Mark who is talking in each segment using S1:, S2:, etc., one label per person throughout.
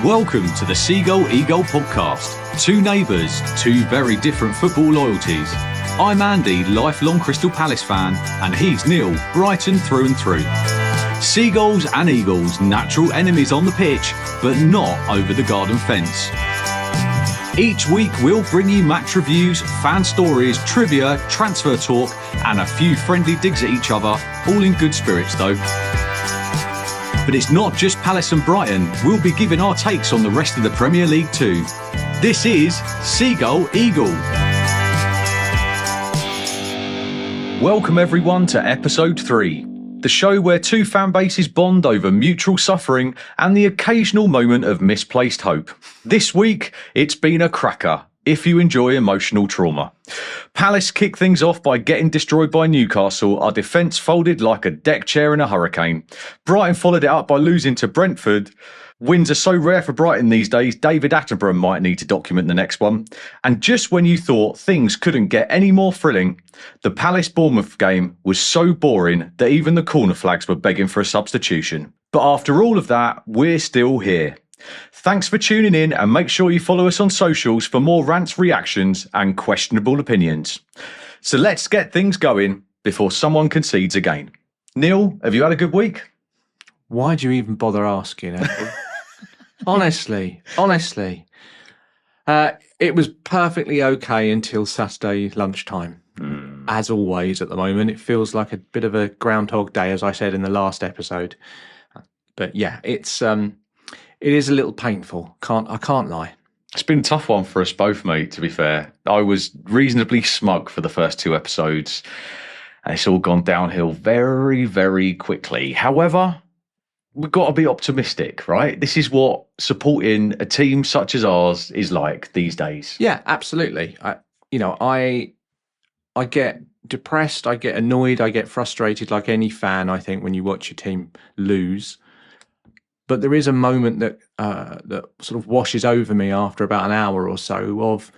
S1: Welcome to the Seagull Eagle podcast. Two neighbours, two very different football loyalties. I'm Andy, lifelong Crystal Palace fan, and he's Neil, Brighton through and through. Seagulls and Eagles, natural enemies on the pitch, but not over the garden fence. Each week we'll bring you match reviews, fan stories, trivia, transfer talk, and a few friendly digs at each other, all in good spirits though. But it's not just Palace and Brighton, we'll be giving our takes on the rest of the Premier League too. This is Seagull Eagle. Welcome everyone to episode 3, the show where two fan bases bond over mutual suffering and the occasional moment of misplaced hope. This week, it's been a cracker, if you enjoy emotional trauma. Palace kicked things off by getting destroyed by Newcastle. Our defence folded like a deck chair in a hurricane. Brighton followed it up by losing to Brentford. Wins are so rare for Brighton these days, David Attenborough might need to document the next one. And just when you thought things couldn't get any more thrilling, the Palace-Bournemouth game was so boring that even the corner flags were begging for a substitution. But after all of that, we're still here. Thanks for tuning in, and make sure you follow us on socials for more rants, reactions and questionable opinions. So let's get things going before someone concedes again. Neil, have you had a good week?
S2: Why do you even bother asking, Andrew? Honestly. It was perfectly okay until Saturday lunchtime. As always at the moment, it feels like a bit of a Groundhog Day, as I said in the last episode. But yeah, it is a little painful. I can't lie.
S1: It's been a tough one for us both, mate, to be fair. I was reasonably smug for the first 2 episodes, and it's all gone downhill very, very quickly. However, we've got to be optimistic, right? This is what supporting a team such as ours is like these days.
S2: Yeah, absolutely. I get depressed, I get annoyed, I get frustrated like any fan, I think, when you watch your team lose. But there is a moment that sort of washes over me after about an hour or so of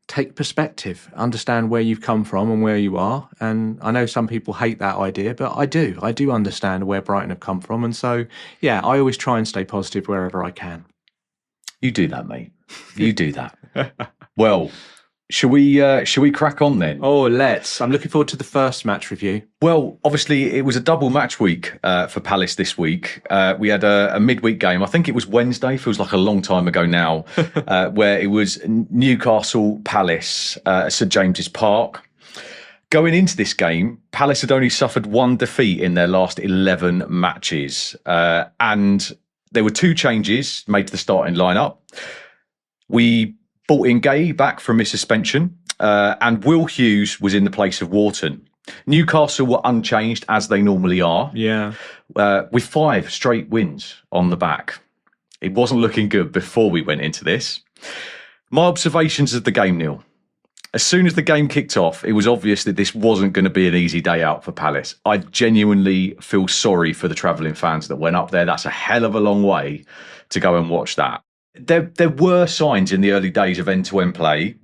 S2: take perspective, understand where you've come from and where you are. And I know some people hate that idea, but I do understand where Brighton have come from. And so, yeah, I always try and stay positive wherever I can.
S1: You do that, mate. You do that. Well, shall we crack on then?
S2: Oh, let's. I'm looking forward to the first match review.
S1: Well, obviously, it was a double match week for Palace this week. We had a midweek game. I think it was Wednesday, feels like a long time ago now, where it was Newcastle Palace at St James's Park. Going into this game, Palace had only suffered 1 defeat in their last 11 matches. And there were 2 changes made to the starting lineup. We brought in Gay back from his suspension, and Will Hughes was in the place of Wharton. Newcastle were unchanged as they normally are.
S2: Yeah.
S1: With 5 straight wins on the back. It wasn't looking good before we went into this. My observations of the game, Neil. As soon as the game kicked off, it was obvious that this wasn't going to be an easy day out for Palace. I genuinely feel sorry for the travelling fans that went up there. That's a hell of a long way to go and watch that. There were signs in the early days of end-to-end play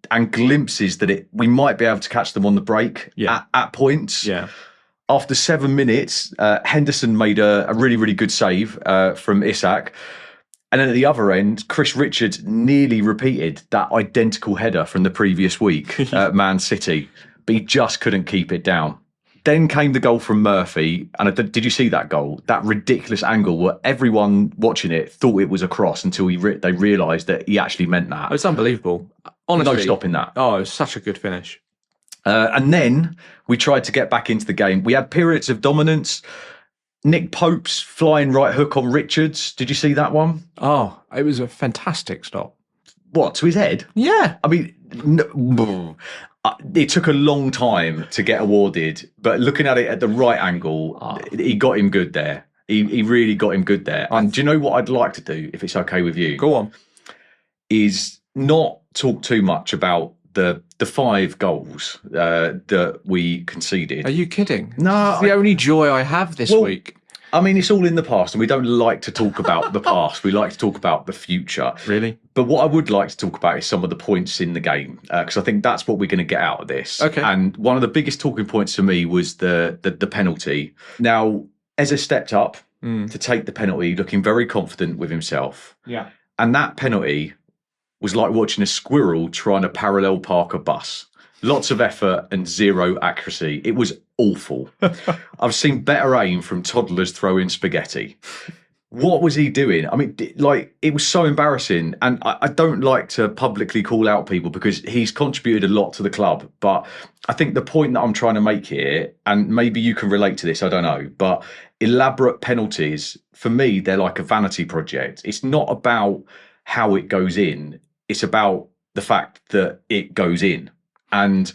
S1: and glimpses that we might be able to catch them on the break at points.
S2: Yeah.
S1: After 7 minutes, Henderson made a really, really good save from Isak. And then at the other end, Chris Richards nearly repeated that identical header from the previous week at Man City, but he just couldn't keep it down. Then came the goal from Murphy, and did you see that goal? That ridiculous angle where everyone watching it thought it was a cross until they realised that he actually meant that.
S2: It was unbelievable. Honestly,
S1: no stopping that.
S2: Oh, it was such a good finish.
S1: And then we tried to get back into the game. We had periods of dominance. Nick Pope's flying right hook on Richards. Did you see that one?
S2: Oh, it was a fantastic stop.
S1: What, to his head?
S2: Yeah.
S1: I mean, it took a long time to get awarded, but looking at it at the right angle, he got him good there. He really got him good there. And do you know what I'd like to do, if it's okay with you?
S2: Go on.
S1: Is not talk too much about the 5 goals that we conceded.
S2: Are you kidding?
S1: No.
S2: It's the only joy I have this week.
S1: I mean, it's all in the past, and we don't like to talk about the past. We like to talk about the future.
S2: Really?
S1: But what I would like to talk about is some of the points in the game, because I think that's what we're going to get out of this.
S2: Okay.
S1: And one of the biggest talking points for me was the penalty. Now, Eze stepped up, to take the penalty, looking very confident with himself.
S2: Yeah.
S1: And that penalty was like watching a squirrel trying to parallel park a bus. Lots of effort and zero accuracy. It was awful. I've seen better aim from toddlers throwing spaghetti. What was he doing? I mean, like, it was so embarrassing. And I don't like to publicly call out people because he's contributed a lot to the club. But I think the point that I'm trying to make here, and maybe you can relate to this, I don't know, but elaborate penalties, for me, they're like a vanity project. It's not about how it goes in. It's about the fact that it goes in. And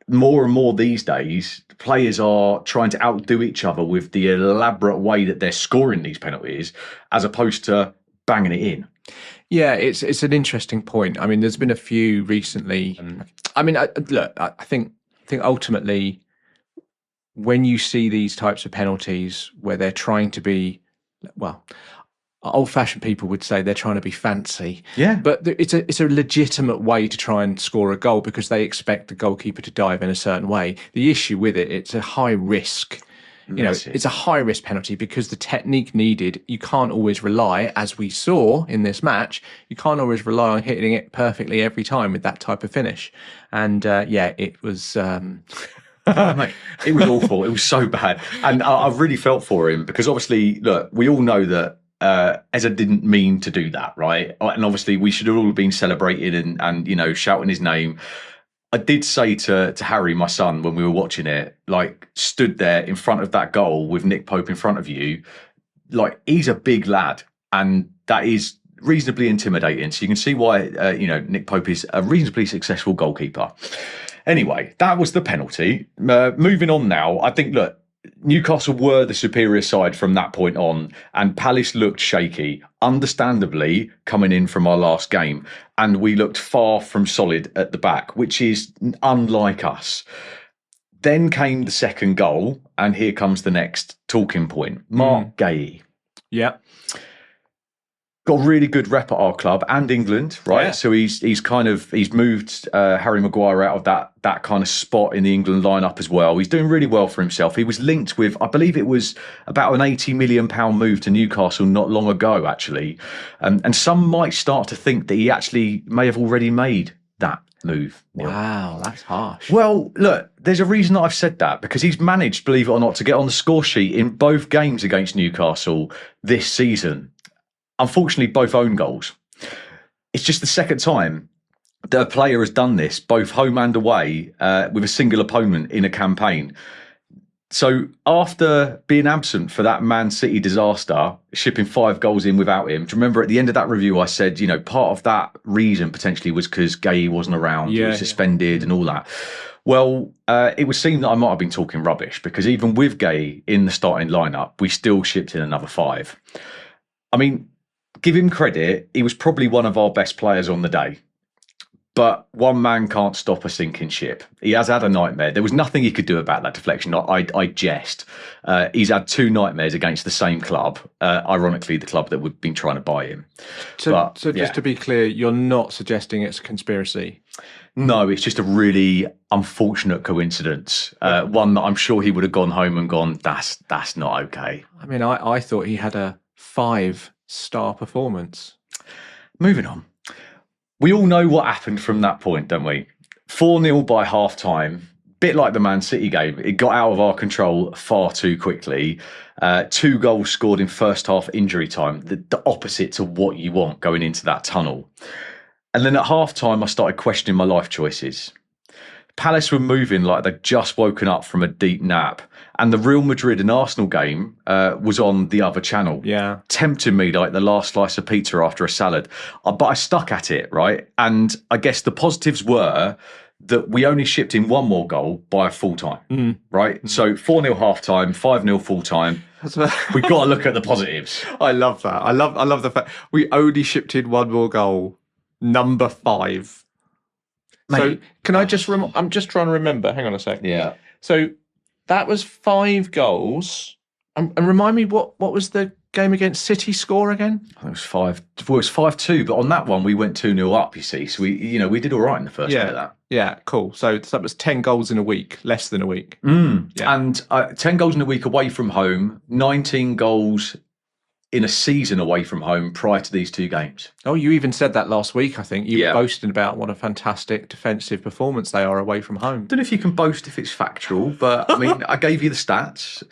S1: more and more these days, players are trying to outdo each other with the elaborate way that they're scoring these penalties, as opposed to banging it in.
S2: Yeah, it's an interesting point. I mean, there's been a few recently. I mean, I think ultimately, when you see these types of penalties where they're trying to be, well, old-fashioned people would say they're trying to be fancy.
S1: Yeah.
S2: But it's a legitimate way to try and score a goal because they expect the goalkeeper to dive in a certain way. The issue with it's a high risk. It's a high risk penalty because the technique needed, you can't always rely, as we saw in this match, you can't always rely on hitting it perfectly every time with that type of finish. And it was...
S1: Mate, it was awful. It was so bad. And I really felt for him because obviously, look, we all know that Eza didn't mean to do that, right? And obviously we should have all been celebrating and shouting his name. I did say to Harry, my son, when we were watching it, like, stood there in front of that goal with Nick Pope in front of you, like, he's a big lad, and that is reasonably intimidating. So you can see why Nick Pope is a reasonably successful goalkeeper. Anyway, that was the penalty. Moving on now, I think, look, Newcastle were the superior side from that point on, and Palace looked shaky, understandably, coming in from our last game, and we looked far from solid at the back, which is unlike us. Then came the second goal, and here comes the next talking point. Mark Gay.
S2: Yeah.
S1: Got a really good rep at our club and England, right?
S2: Yeah.
S1: So he's moved Harry Maguire out of that kind of spot in the England lineup as well. He's doing really well for himself. He was linked with, I believe it was about an £80 million move to Newcastle not long ago, actually. And some might start to think that he actually may have already made that move.
S2: Wow, that's harsh.
S1: Well, look, there's a reason that I've said that, because he's managed, believe it or not, to get on the score sheet in both games against Newcastle this season. Unfortunately, both own goals. It's just the second time that a player has done this, both home and away, with a single opponent in a campaign. So after being absent for that Man City disaster, shipping 5 goals in without him, do you remember at the end of that review I said, part of that reason potentially was because Gay wasn't around, he was suspended and all that. Well, it would seem that I might have been talking rubbish, because even with Gay in the starting lineup, we still shipped in another 5. I mean, give him credit, he was probably one of our best players on the day. But one man can't stop a sinking ship. He has had a nightmare. There was nothing he could do about that deflection. I jest. He's had 2 nightmares against the same club, ironically the club that we've been trying to buy him.
S2: So just to be clear, you're not suggesting it's a conspiracy?
S1: No, it's just a really unfortunate coincidence. One that I'm sure he would have gone home and gone, that's not okay.
S2: I mean, I thought he had a 5-star performance.
S1: Moving on. We all know what happened from that point, don't we? 4-0 by half-time, bit like the Man City game. It got out of our control far too quickly. 2 goals scored in first half injury time, the opposite to what you want going into that tunnel. And then at half-time, I started questioning my life choices. Palace were moving like they'd just woken up from a deep nap. And the Real Madrid and Arsenal game was on the other channel.
S2: Yeah.
S1: Tempting me like the last slice of pizza after a salad. But I stuck at it, right? And I guess the positives were that we only shipped in 1 more goal by a full time, right? So 4-0 half time, 5-0 full time. We've got to look at the positives.
S2: I love that. I love the fact we only shipped in 1 more goal, number 5. Mate. So can I just, I'm just trying to remember. Hang on a sec.
S1: Yeah.
S2: So that was 5 goals. And remind me, what was the game against City score again?
S1: It was 5. Well, it was 5-2, but on that one we went 2-0 up. You see, so we did all right in the first bit of that.
S2: Yeah, cool. So that was 10 goals in a week, less than a week.
S1: Yeah. And 10 goals in a week away from home, 19 goals in a season away from home prior to these two games.
S2: Oh, you even said that last week, I think. You were
S1: Yeah.
S2: boasting about what a fantastic defensive performance they are away from home.
S1: Don't know if you can boast if it's factual, but I mean, I gave you the stats.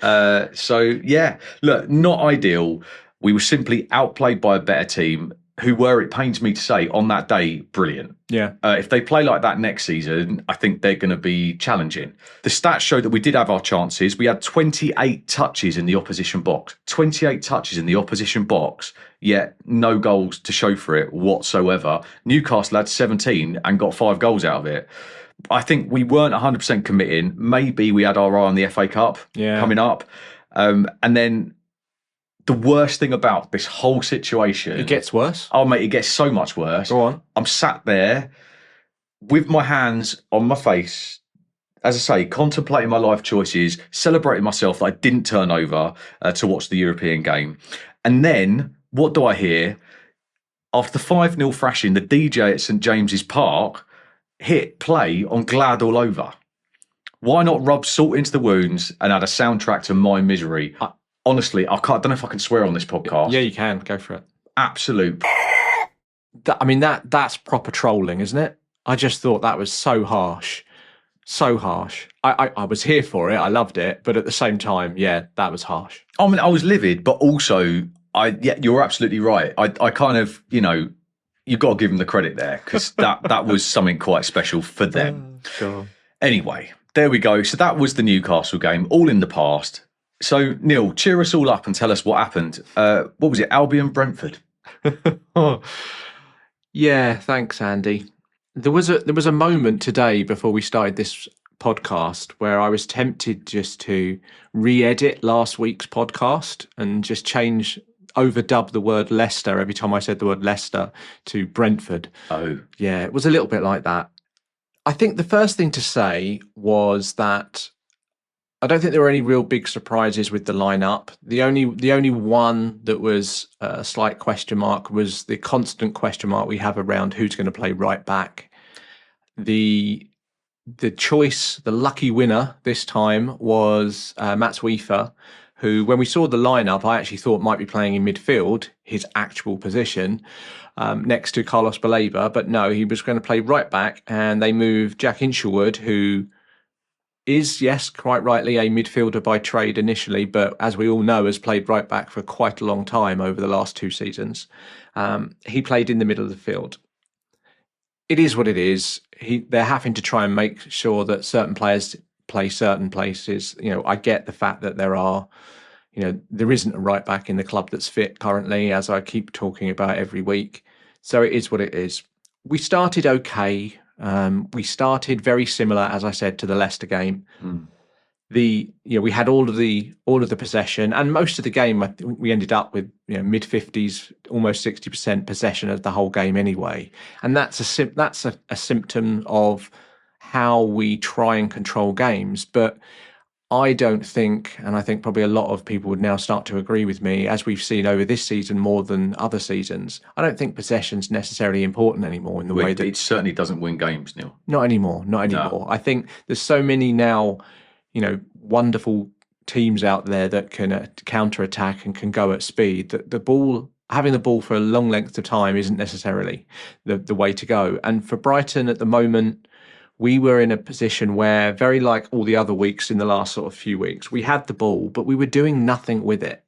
S1: So, yeah, look, not ideal. We were simply outplayed by a better team who were, it pains me to say, on that day, brilliant.
S2: Yeah.
S1: If they play like that next season, I think they're going to be challenging. The stats show that we did have our chances. We had 28 touches in the opposition box. 28 touches in the opposition box, yet no goals to show for it whatsoever. Newcastle had 17 and got 5 goals out of it. I think we weren't 100% committing. Maybe we had our eye on the FA Cup coming up. And then the worst thing about this whole situation...
S2: It gets worse?
S1: Oh, mate, it gets so much worse.
S2: Go on.
S1: I'm sat there with my hands on my face, as I say, contemplating my life choices, celebrating myself that I didn't turn over to watch the European game. And then, what do I hear? After the 5-0 thrashing, the DJ at St James's Park hit play on Glad All Over. Why not rub salt into the wounds and add a soundtrack to my misery? Honestly, I don't know if I can swear on this podcast.
S2: Yeah, you can. Go for it.
S1: Absolute.
S2: That's proper trolling, isn't it? I just thought that was so harsh. So harsh. I was here for it. I loved it. But at the same time, yeah, that was harsh.
S1: I mean, I was livid, but also, you're absolutely right. I kind of, you've got to give them the credit there because that was something quite special for them.
S2: Sure.
S1: Anyway, there we go. So that was the Newcastle game, all in the past. So, Neil, cheer us all up and tell us what happened. What was it? Albion, Brentford?
S2: Yeah, thanks, Andy. There was a moment today before we started this podcast where I was tempted just to re-edit last week's podcast and just overdub the word Leicester every time I said the word Leicester to Brentford.
S1: Oh.
S2: Yeah, it was a little bit like that. I think the first thing to say was that I don't think there were any real big surprises with the lineup. The only one that was a slight question mark was the constant question mark we have around who's going to play right back. The choice, the lucky winner this time was Mats Wiefer, who, when we saw the lineup, I actually thought might be playing in midfield, his actual position, next to Carlos Baleba. But no, he was going to play right back, and they moved Jack Hinchelwood, who is, yes, quite rightly a midfielder by trade initially, but as we all know, has played right back for quite a long time over the last 2 seasons. He played in the middle of the field. It is what it is. They're having to try and make sure that certain players play certain places. I get the fact that there isn't a right back in the club that's fit currently, as I keep talking about every week. So it is what it is. We started okay. We started very similar, as I said, to the Leicester game. We had all of the possession, and most of the game I think we ended up with mid-50s, almost 60% possession of the whole game anyway. And that's a symptom of how we try and control games. But I don't think, and I think probably a lot of people would now start to agree with me, as we've seen over this season more than other seasons, I don't think possession's necessarily important anymore in the way that...
S1: It certainly doesn't win games, Neil.
S2: Not anymore. No. I think there's so many now, wonderful teams out there that can counter-attack and can go at speed, that having the ball for a long length of time isn't necessarily the way to go. And for Brighton at the moment, we were in a position where, very like all the other weeks in the last sort of few weeks, we had the ball, but we were doing nothing with it.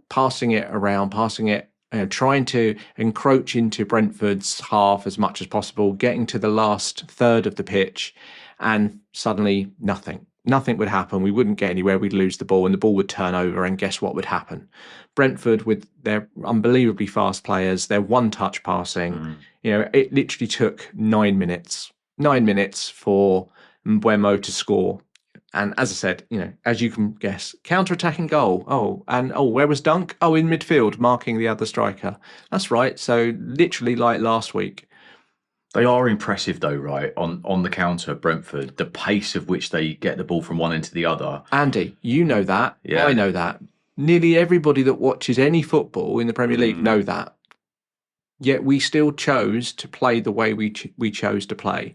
S2: Passing it around, trying to encroach into Brentford's half as much as possible, getting to the last third of the pitch, and suddenly nothing. Nothing would happen. We wouldn't get anywhere. We'd lose the ball and the ball would turn over, and guess what would happen? Brentford, with their unbelievably fast players, their one-touch passing, it literally took 9 minutes. 9 minutes for Mbeumo to score. And as I said, as you can guess, counter-attacking goal. Where was Dunk? In midfield, marking the other striker. That's right. So literally like last week.
S1: They are impressive though, right? On the counter, Brentford, the pace of which they get the ball from one end to the other.
S2: Andy, you know that.
S1: Yeah.
S2: I know that. Nearly everybody that watches any football in the Premier League know that. Yet we still chose to play the way we chose to play.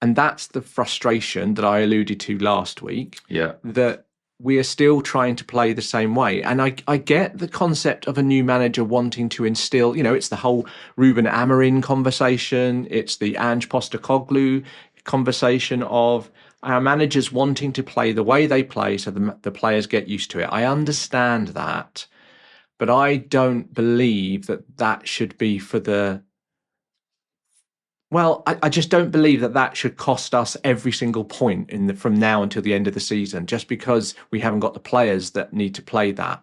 S2: And that's the frustration that I alluded to last week.
S1: Yeah.
S2: That we are still trying to play the same way. And I get the concept of a new manager wanting to instill, it's the whole Ruben Amorim conversation. It's the Ange Postecoglou conversation of our managers wanting to play the way they play so the players get used to it. I understand that, but I don't believe that should be for the... Well, I just don't believe that should cost us every single point from now until the end of the season, just because we haven't got the players that need to play that.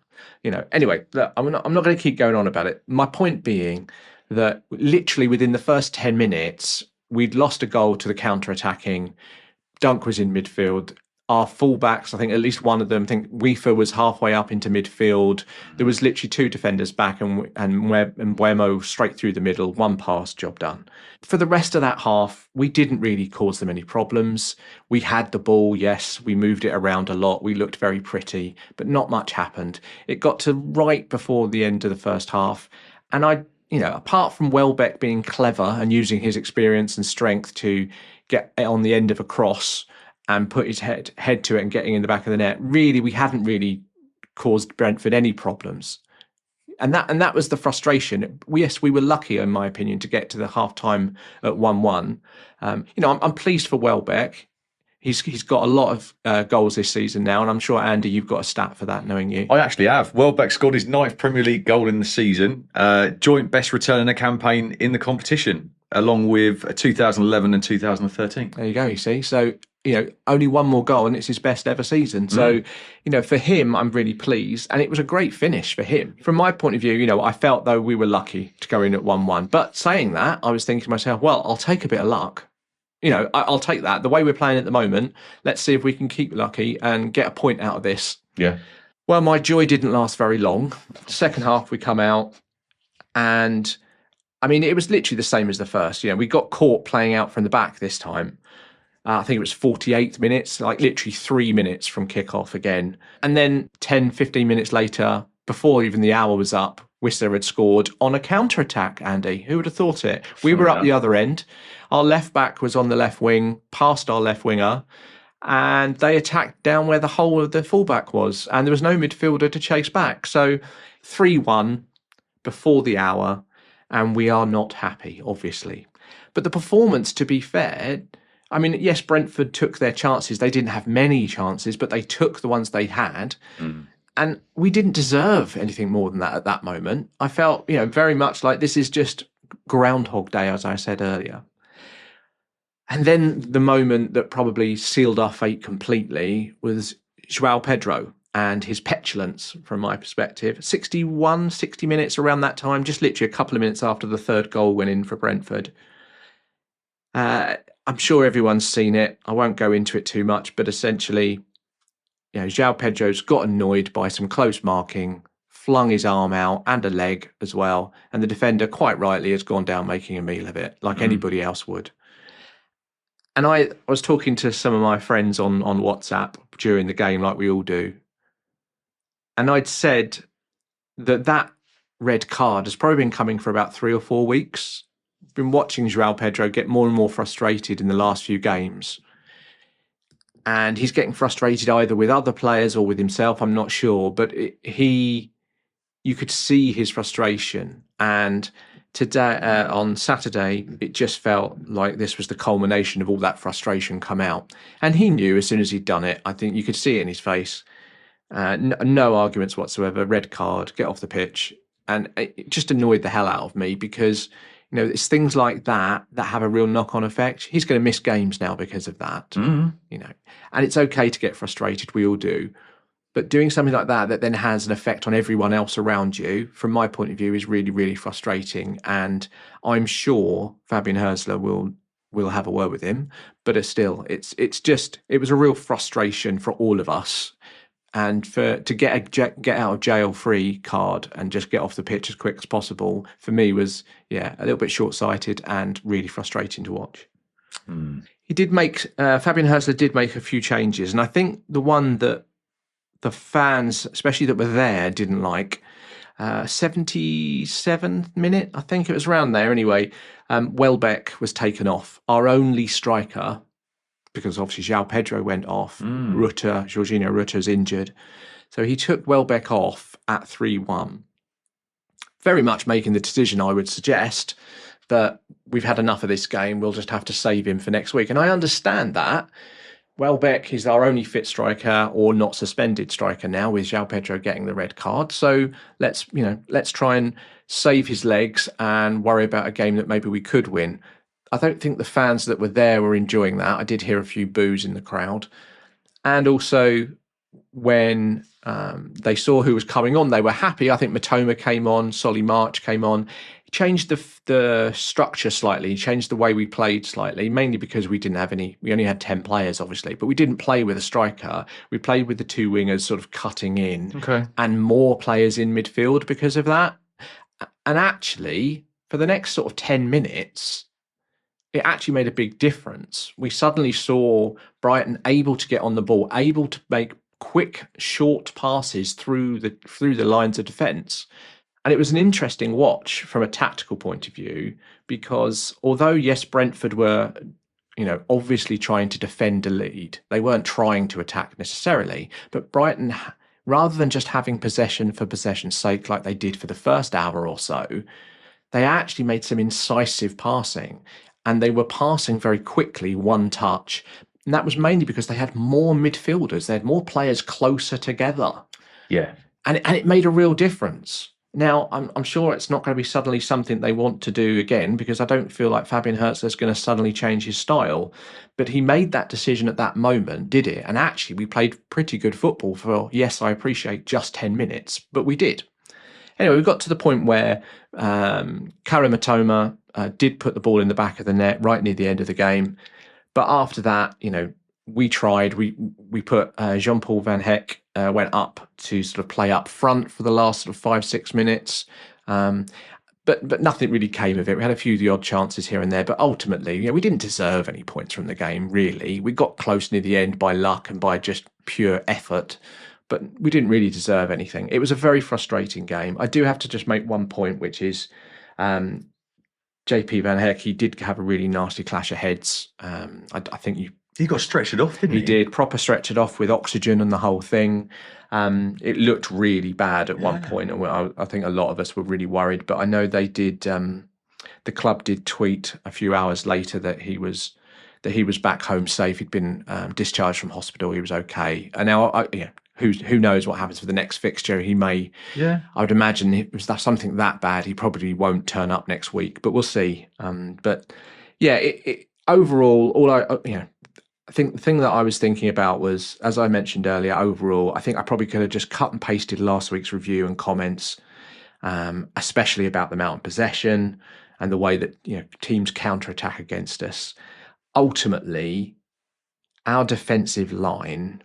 S2: Anyway, look, I'm not going to keep going on about it. My point being that literally within the first 10 minutes, we'd lost a goal to the counter-attacking. Dunk was in midfield. Our fullbacks, I think at least one of them, I think Weaver was halfway up into midfield. There was literally 2 defenders back and Mbeumo straight through the middle, one pass, job done. For the rest of that half, we didn't really cause them any problems. We had the ball, yes, we moved it around a lot. We looked very pretty, but not much happened. It got to right before the end of the first half. And apart from Welbeck being clever and using his experience and strength to get on the end of a cross and put his head to it and getting in the back of the net, really, we hadn't really caused Brentford any problems. And that was the frustration. Yes, we were lucky, in my opinion, to get to the half-time at 1-1. I'm pleased for Welbeck. He's got a lot of goals this season now, and I'm sure, Andy, you've got a stat for that, knowing you.
S1: I actually have. Welbeck scored his 9th Premier League goal in the season, joint best return in a campaign in the competition, along with 2011 and 2013.
S2: There you go, you see. So, only one more goal and it's his best ever season. So, for him, I'm really pleased. And it was a great finish for him. From my point of view, I felt though we were lucky to go in at 1-1. But saying that, I was thinking to myself, well, I'll take a bit of luck. I'll take that. The way we're playing at the moment, let's see if we can keep lucky and get a point out of this.
S1: Yeah.
S2: Well, my joy didn't last very long. Second half, we come out and, it was literally the same as the first. We got caught playing out from the back this time. I think it was 48 minutes, like literally 3 minutes from kickoff again. And then 10, 15 minutes later, before even the hour was up, Whistler had scored on a counter-attack, Andy. Who would have thought it? We were up the other end. Our left back was on the left wing, past our left winger, and they attacked down where the whole of the fullback was, and there was no midfielder to chase back. So 3-1 before the hour, and we are not happy, obviously. But the performance, to be fair... yes, Brentford took their chances. They didn't have many chances, but they took the ones they had. And we didn't deserve anything more than that at that moment. I felt, very much like this is just Groundhog Day, as I said earlier. And then the moment that probably sealed our fate completely was João Pedro and his petulance, from my perspective. 60 minutes around that time, just literally a couple of minutes after the third goal went in for Brentford. I'm sure everyone's seen it. I won't go into it too much, but essentially, João Pedro's got annoyed by some close marking, flung his arm out and a leg as well. And the defender, quite rightly, has gone down making a meal of it, like anybody else would. And I was talking to some of my friends on WhatsApp during the game, like we all do. And I'd said that red card has probably been coming for about 3 or 4 weeks. Been watching João Pedro get more and more frustrated in the last few games. And he's getting frustrated either with other players or with himself, I'm not sure. But you could see his frustration. And today, on Saturday, it just felt like this was the culmination of all that frustration come out. And he knew as soon as he'd done it. I think you could see it in his face. No arguments whatsoever. Red card, get off the pitch. And it just annoyed the hell out of me because... it's things like that have a real knock-on effect. He's going to miss games now because of that. And it's okay to get frustrated. We all do. But doing something like that then has an effect on everyone else around you, from my point of view, is really, really frustrating. And I'm sure Fabian Hrsler will have a word with him. But it was a real frustration for all of us. And to get out of jail free card and just get off the pitch as quick as possible, for me was, a little bit short-sighted and really frustrating to watch. He did Fabian Hrsler did make a few changes. And I think the one that the fans, especially that were there, didn't like, 77th minute, I think it was around there anyway, Welbeck was taken off. Our only striker because obviously João Pedro went off, Jorginho Rutter's injured. So he took Welbeck off at 3-1. Very much making the decision, I would suggest, that we've had enough of this game. We'll just have to save him for next week. And I understand that. Welbeck is our only fit striker or not suspended striker now, with João Pedro getting the red card. So let's try and save his legs and worry about a game that maybe we could win. I don't think the fans that were there were enjoying that. I did hear a few boos in the crowd. And also, when they saw who was coming on, they were happy. I think Matoma came on, Solly March came on. He changed the structure slightly. He changed the way we played slightly, mainly because we didn't have any. We only had 10 players, obviously, but we didn't play with a striker. We played with the two wingers sort of cutting in, and more players in midfield because of that. And actually, for the next sort of 10 minutes, it actually made a big difference. We suddenly saw Brighton able to get on the ball, able to make quick, short passes through the lines of defence. And it was an interesting watch from a tactical point of view, because although, yes, Brentford were, obviously trying to defend a lead, they weren't trying to attack necessarily. But Brighton, rather than just having possession for possession's sake like they did for the first hour or so, they actually made some incisive passing. And they were passing very quickly, one touch. And that was mainly because they had more midfielders. They had more players closer together.
S1: Yeah.
S2: And it made a real difference. Now, I'm sure it's not going to be suddenly something they want to do again, because I don't feel like Fabian Herzl is going to suddenly change his style. But he made that decision at that moment, did it? And actually, we played pretty good football for, yes, I appreciate, just 10 minutes. But we did. Anyway, we got to the point where Karim Matoma did put the ball in the back of the net right near the end of the game. But after that, we tried. We put Jean-Paul Van Heck went up to sort of play up front for the last sort of 5-6 minutes. But nothing really came of it. We had a few of the odd chances here and there. But ultimately, we didn't deserve any points from the game, really. We got close near the end by luck and by just pure effort. But we didn't really deserve anything. It was a very frustrating game. I do have to just make one point, which is JP Van Heck, he did have a really nasty clash of heads. I think
S1: he got stretched off, didn't he?
S2: He did, proper stretch it off with oxygen and the whole thing. It looked really bad at one point, and I think a lot of us were really worried. But I know they did. The club did tweet a few hours later that he was back home safe. He'd been discharged from hospital. He was okay. And now, who knows what happens for the next fixture? He may. Yeah. I would imagine if that something that bad, he probably won't turn up next week. But we'll see. But yeah, overall, I think the thing that I was thinking about was, as I mentioned earlier, overall, I think I probably could have just cut and pasted last week's review and comments, especially about the amount of possession and the way that teams counter-attack against us. Ultimately, our defensive line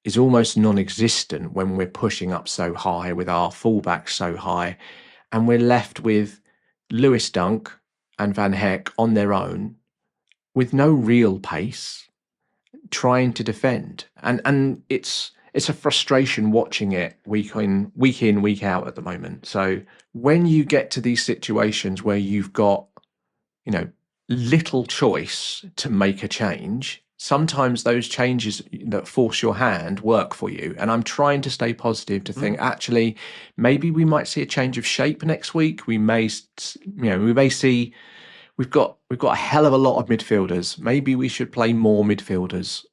S2: is almost non-existent when we're pushing up so high with our fullbacks so high, and we're left with Lewis Dunk and Van Heck on their own with no real pace, trying to defend. And it's a frustration watching it week in, week out at the moment. So when you get to these situations where you've got, little choice to make a change, sometimes those changes that force your hand work for you. And I'm trying to stay positive to think, actually, maybe we might see a change of shape next week. We may see we've got a hell of a lot of midfielders. Maybe we should play more midfielders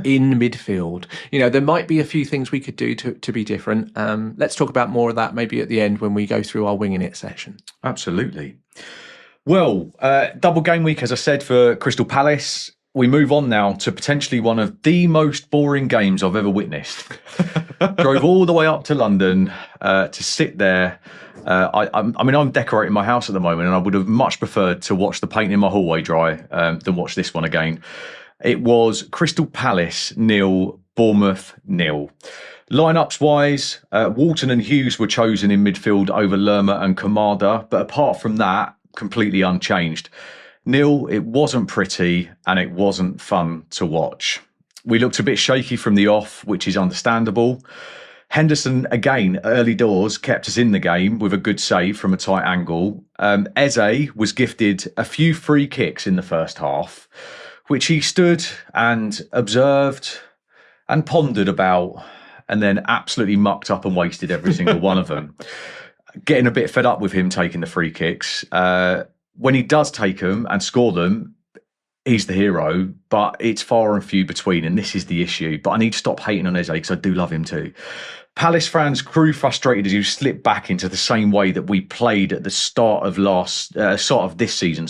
S2: in midfield. There might be a few things we could do to be different. Let's talk about more of that maybe at the end when we go through our winging it session.
S1: Absolutely. Well, double game week, as I said, for Crystal Palace. We move on now to potentially one of the most boring games I've ever witnessed. Drove all the way up to London to sit there. I'm decorating my house at the moment, and I would have much preferred to watch the paint in my hallway dry than watch this one again. It was Crystal Palace 0, Bournemouth 0. Lineups wise, Walton and Hughes were chosen in midfield over Lerma and Kamada, but apart from that, completely unchanged. It wasn't pretty and it wasn't fun to watch. We looked a bit shaky from the off, which is understandable. Henderson, again, early doors, kept us in the game with a good save from a tight angle. Eze was gifted a few free kicks in the first half, which he stood and observed and pondered about, and then absolutely mucked up and wasted every single one of them. Getting a bit fed up with him taking the free kicks. When he does take them and score them, he's the hero, but it's far and few between, and this is the issue. But I need to stop hating on Eze because I do love him too. Palace fans grew frustrated as you slipped back into the same way that we played at the start of this season.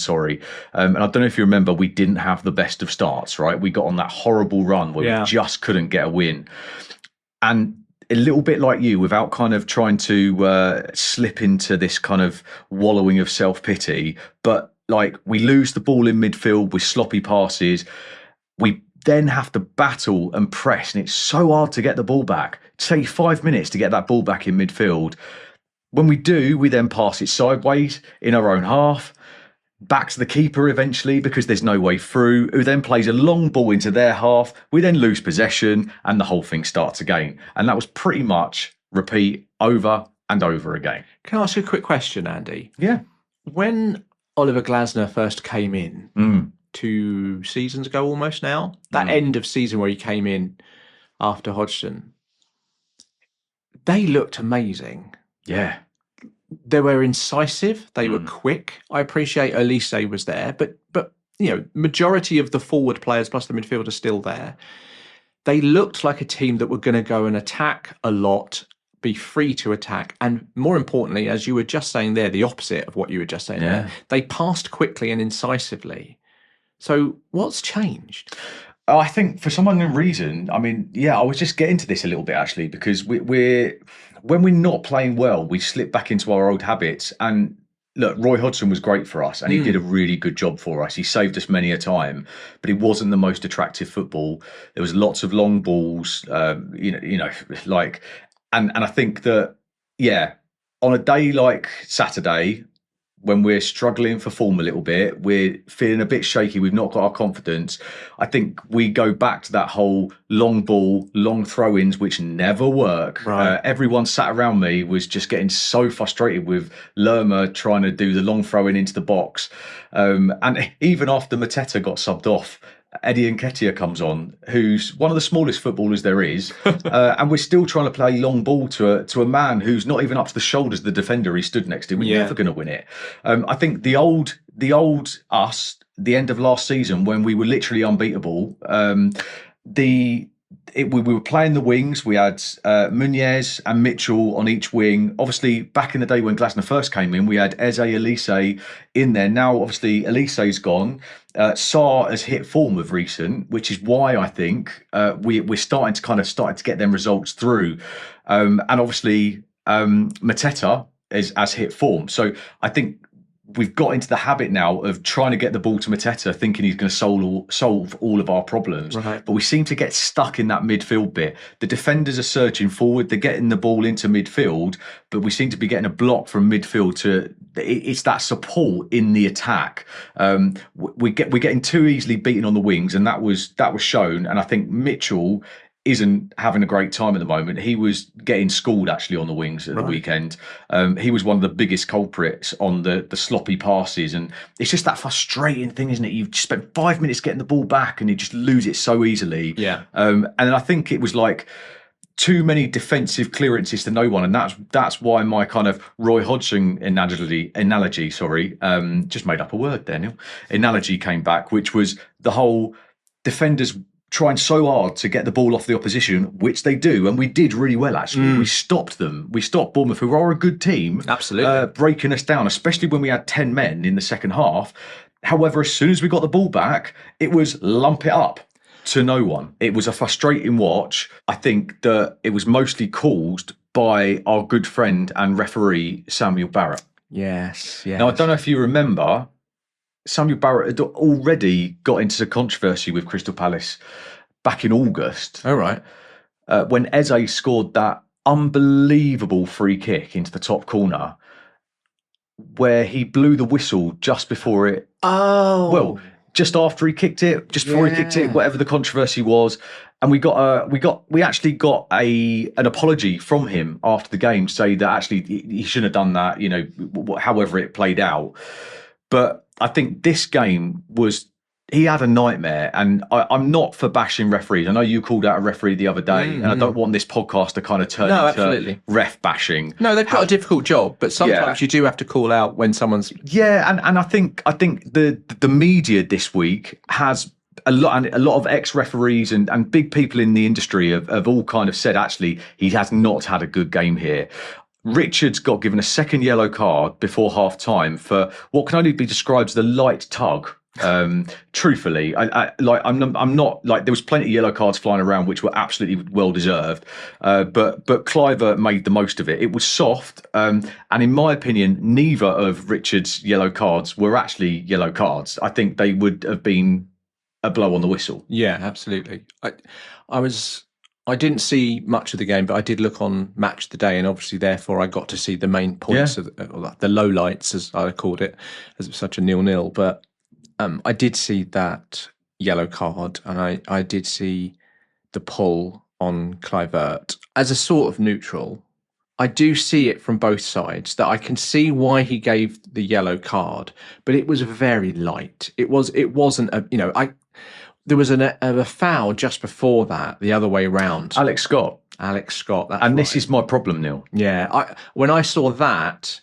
S1: And I don't know if you remember, we didn't have the best of starts, right? We got on that horrible run where we just couldn't get a win. And a little bit like you, without kind of trying to slip into this kind of wallowing of self-pity, but like we lose the ball in midfield with sloppy passes. We then have to battle and press, and it's so hard to get the ball back. Take 5 minutes to get that ball back in midfield. When we do, we then pass it sideways in our own half, back to the keeper eventually because there's no way through, who then plays a long ball into their half. We then lose possession and the whole thing starts again. And that was pretty much repeat over and over again.
S2: Can I ask you a quick question, Andy?
S1: Yeah.
S2: When Oliver Glasner first came in 2 seasons ago almost now, that end of season where he came in after Hodgson, they looked amazing.
S1: Yeah.
S2: They were incisive. They were quick. I appreciate Elise was there, but you know, majority of the forward players plus the midfield are still there. They looked like a team that were going to go and attack a lot, be free to attack, and more importantly, as you were just saying there, the opposite of what you were just saying there, they passed quickly and incisively. So what's changed?
S1: I think for some unknown reason, I mean, I was just getting to this a little bit actually, because we're when we're not playing well, we slip back into our old habits. And look, Roy Hodgson was great for us and he did a really good job for us. He saved us many a time, but it wasn't the most attractive football. There was lots of long balls, and I think that, on a day like Saturday, when we're struggling for form a little bit, we're feeling a bit shaky, we've not got our confidence, I think we go back to that whole long ball, long throw-ins, which never work.
S2: Right.
S1: Everyone sat around me was just getting so frustrated with Lerma trying to do the long throw-in into the box. And even after Mateta got subbed off, Eddie Nketiah comes on, who's one of the smallest footballers there is, and we're still trying to play long ball to a man who's not even up to the shoulders of the defender he stood next to. We're never going to win it. I think the old us, the end of last season when we were literally unbeatable, we were playing the wings. We had Muniz and Mitchell on each wing. Obviously, back in the day when Glasner first came in, we had Eze, Elise in there. Now, obviously, Elise's gone. Sarr has hit form of recent, which is why I think we're starting to get them results through. And obviously, Mateta has hit form. So I think we've got into the habit now of trying to get the ball to Mateta, thinking he's going to solve all of our problems. Right. But we seem to get stuck in that midfield bit. The defenders are surging forward, they're getting the ball into midfield, but we seem to be getting a block from midfield to. It's that support in the attack. We're getting too easily beaten on the wings, and that was shown. And I think Mitchell isn't having a great time at the moment. He was getting schooled actually on the wings at the weekend. He was one of the biggest culprits on the sloppy passes, and it's just that frustrating thing, isn't it? You've spent 5 minutes getting the ball back and you just lose it so easily. Yeah. And I think it was like too many defensive clearances to no one, and that's why my kind of Roy Hodgson analogy, just made up a word there, Neil. Analogy came back, which was the whole defenders trying so hard to get the ball off the opposition, which they do, and we did really well actually. We stopped them. We stopped Bournemouth, who are a good team, absolutely breaking us down, especially when we had 10 men in the second half. However, as soon as we got the ball back, it was lump it up to no one. It was a frustrating watch. I think that it was mostly caused by our good friend and referee Samuel Barrett.
S2: Yes.
S1: Now I don't know if you remember, Samuel Barrett had already got into the controversy with Crystal Palace back in August.
S2: Oh, right.
S1: When Eze scored that unbelievable free kick into the top corner, where he blew the whistle just before it.
S2: Oh.
S1: Well, just after he kicked it, just before he kicked it, whatever the controversy was. And we actually got an apology from him after the game, say that actually he shouldn't have done that, however it played out. But I think this game was he had a nightmare, and I'm not for bashing referees. I know you called out a referee the other day, and I don't want this podcast to kind of turn into
S2: absolutely.
S1: ref bashing.
S2: No, they've got a difficult job, but sometimes you do have to call out when someone's...
S1: Yeah, and I think the media this week has a lot of ex-referees and big people in the industry have all kind of said, actually, he has not had a good game here. Richards got given a second yellow card before half-time for what can only be described as a light tug. Truthfully, I'm not like, there was plenty of yellow cards flying around which were absolutely well deserved, but Kluivert made the most of it. It was soft, and in my opinion, neither of Richards' yellow cards were actually yellow cards. I think they would have been a blow on the whistle.
S2: Yeah, absolutely. I didn't see much of the game, but I did look on Match of the Day, and obviously, therefore, I got to see the main points of the lowlights, as I called it, as it was such a 0-0. But I did see that yellow card, and I did see the pull on Kluivert. As a sort of neutral, I do see it from both sides, that I can see why he gave the yellow card, but it was very light. It wasn't a, there was a foul just before that, the other way round.
S1: Alex Scott.
S2: That's and
S1: right. This is my problem, Neil.
S2: Yeah, when I saw that,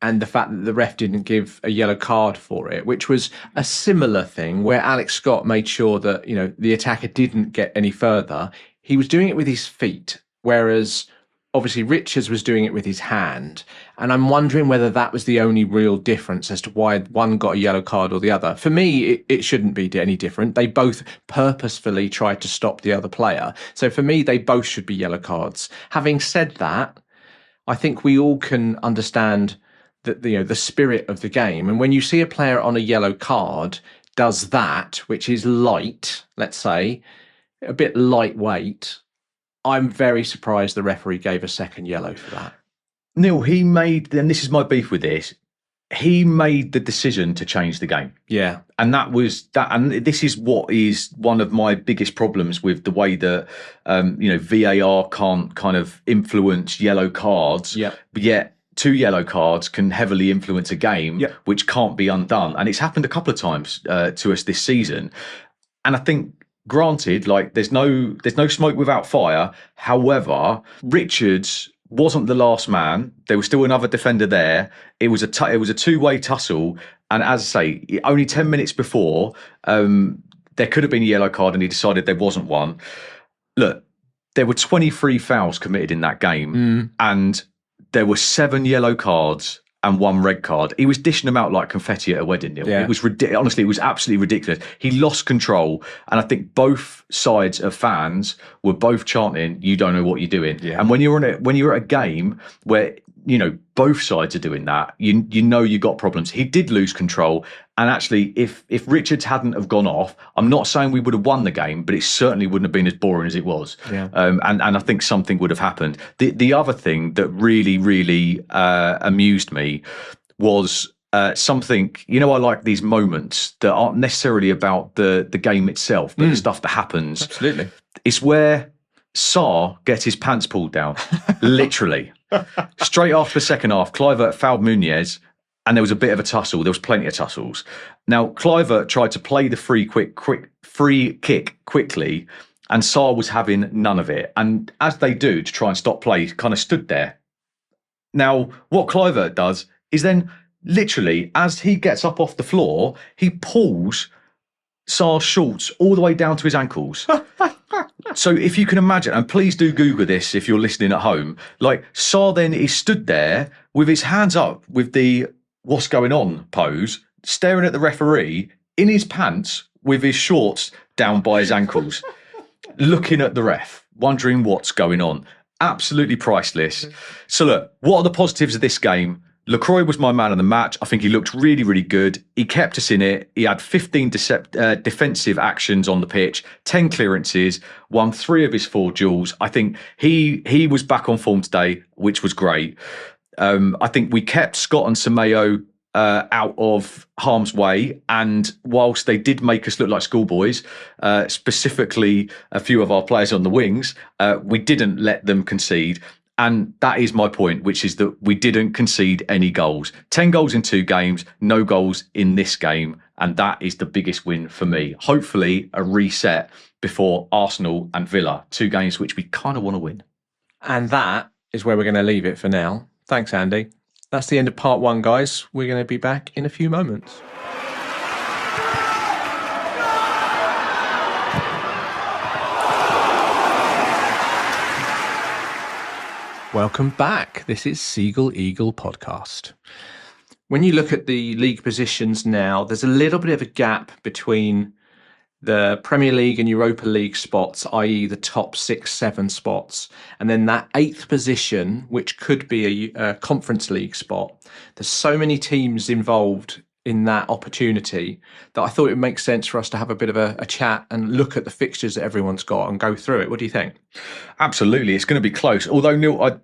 S2: and the fact that the ref didn't give a yellow card for it, which was a similar thing where Alex Scott made sure that, the attacker didn't get any further. He was doing it with his feet, whereas obviously Richards was doing it with his hand. And I'm wondering whether that was the only real difference as to why one got a yellow card or the other. For me, it shouldn't be any different. They both purposefully tried to stop the other player. So for me, they both should be yellow cards. Having said that, I think we all can understand the spirit of the game. And when you see a player on a yellow card does that, which is light, let's say, a bit lightweight, I'm very surprised the referee gave a second yellow for that.
S1: Neil, he made, and this is my beef with this, he made the decision to change the game.
S2: Yeah.
S1: And that was that. And this is what is one of my biggest problems with the way that, VAR can't kind of influence yellow cards.
S2: Yeah.
S1: But yet 2 yellow cards can heavily influence a game, which can't be undone. And it's happened a couple of times to us this season. And I think, granted, like there's no smoke without fire. However, Richards wasn't the last man. There was still another defender there. It was a 2-way tussle. And as I say, only 10 minutes before, there could have been a yellow card and he decided there wasn't one. Look, there were 23 fouls committed in that game and there were 7 yellow cards and 1 red card. He was dishing them out like confetti at a wedding, Neil.
S2: Yeah.
S1: It was honestly, it was absolutely ridiculous. He lost control, and I think both sides of fans were both chanting, "You don't know what you're doing."
S2: Yeah.
S1: And when you're at a game where both sides are doing that, you got problems. He did lose control, and actually, if Richards hadn't have gone off, I'm not saying we would have won the game, but it certainly wouldn't have been as boring as it was.
S2: Yeah.
S1: And I think something would have happened. The other thing that really, really amused me was something. I like these moments that aren't necessarily about the game itself, but the stuff that happens.
S2: Absolutely.
S1: It's where Sarr gets his pants pulled down, literally. Straight after the second half, Kluivert fouled Muniz, and there was a bit of a tussle. There was plenty of tussles. Now, Kluivert tried to play the free kick quickly, and Sarr was having none of it. And as they do to try and stop play, kind of stood there. Now, what Kluivert does is then literally, as he gets up off the floor, he pulls Sarr's shorts all the way down to his ankles. So if you can imagine, and please do Google this if you're listening at home, like Sarr then is stood there with his hands up with the "what's going on" pose, staring at the referee in his pants with his shorts down by his ankles, looking at the ref, wondering what's going on. Absolutely priceless. So look, what are the positives of this game? Lacroix was my man of the match. I think he looked really, really good. He kept us in it. He had 15 defensive actions on the pitch, 10 clearances, won 3 of his 4 duels. I think he was back on form today, which was great. I think we kept Scott and Semedo out of harm's way, and whilst they did make us look like schoolboys, specifically a few of our players on the wings, we didn't let them concede. And that is my point, which is that we didn't concede any goals. 10 goals in 2 games, no goals in this game. And that is the biggest win for me. Hopefully a reset before Arsenal and Villa, 2 games which we kind of want to win.
S2: And that is where we're going to leave it for now. Thanks, Andy. That's the end of part 1, guys. We're going to be back in a few moments. Welcome back. This is Seagull Eagle Podcast. When you look at the league positions now, there's a little bit of a gap between the Premier League and Europa League spots, i.e. the top 6-7 spots, and then that 8th position, which could be a Conference League spot. There's so many teams involved in that opportunity that I thought it would make sense for us to have a bit of a chat and look at the fixtures that everyone's got and go through it. What do you think?
S1: Absolutely. It's going to be close. Although, Neil,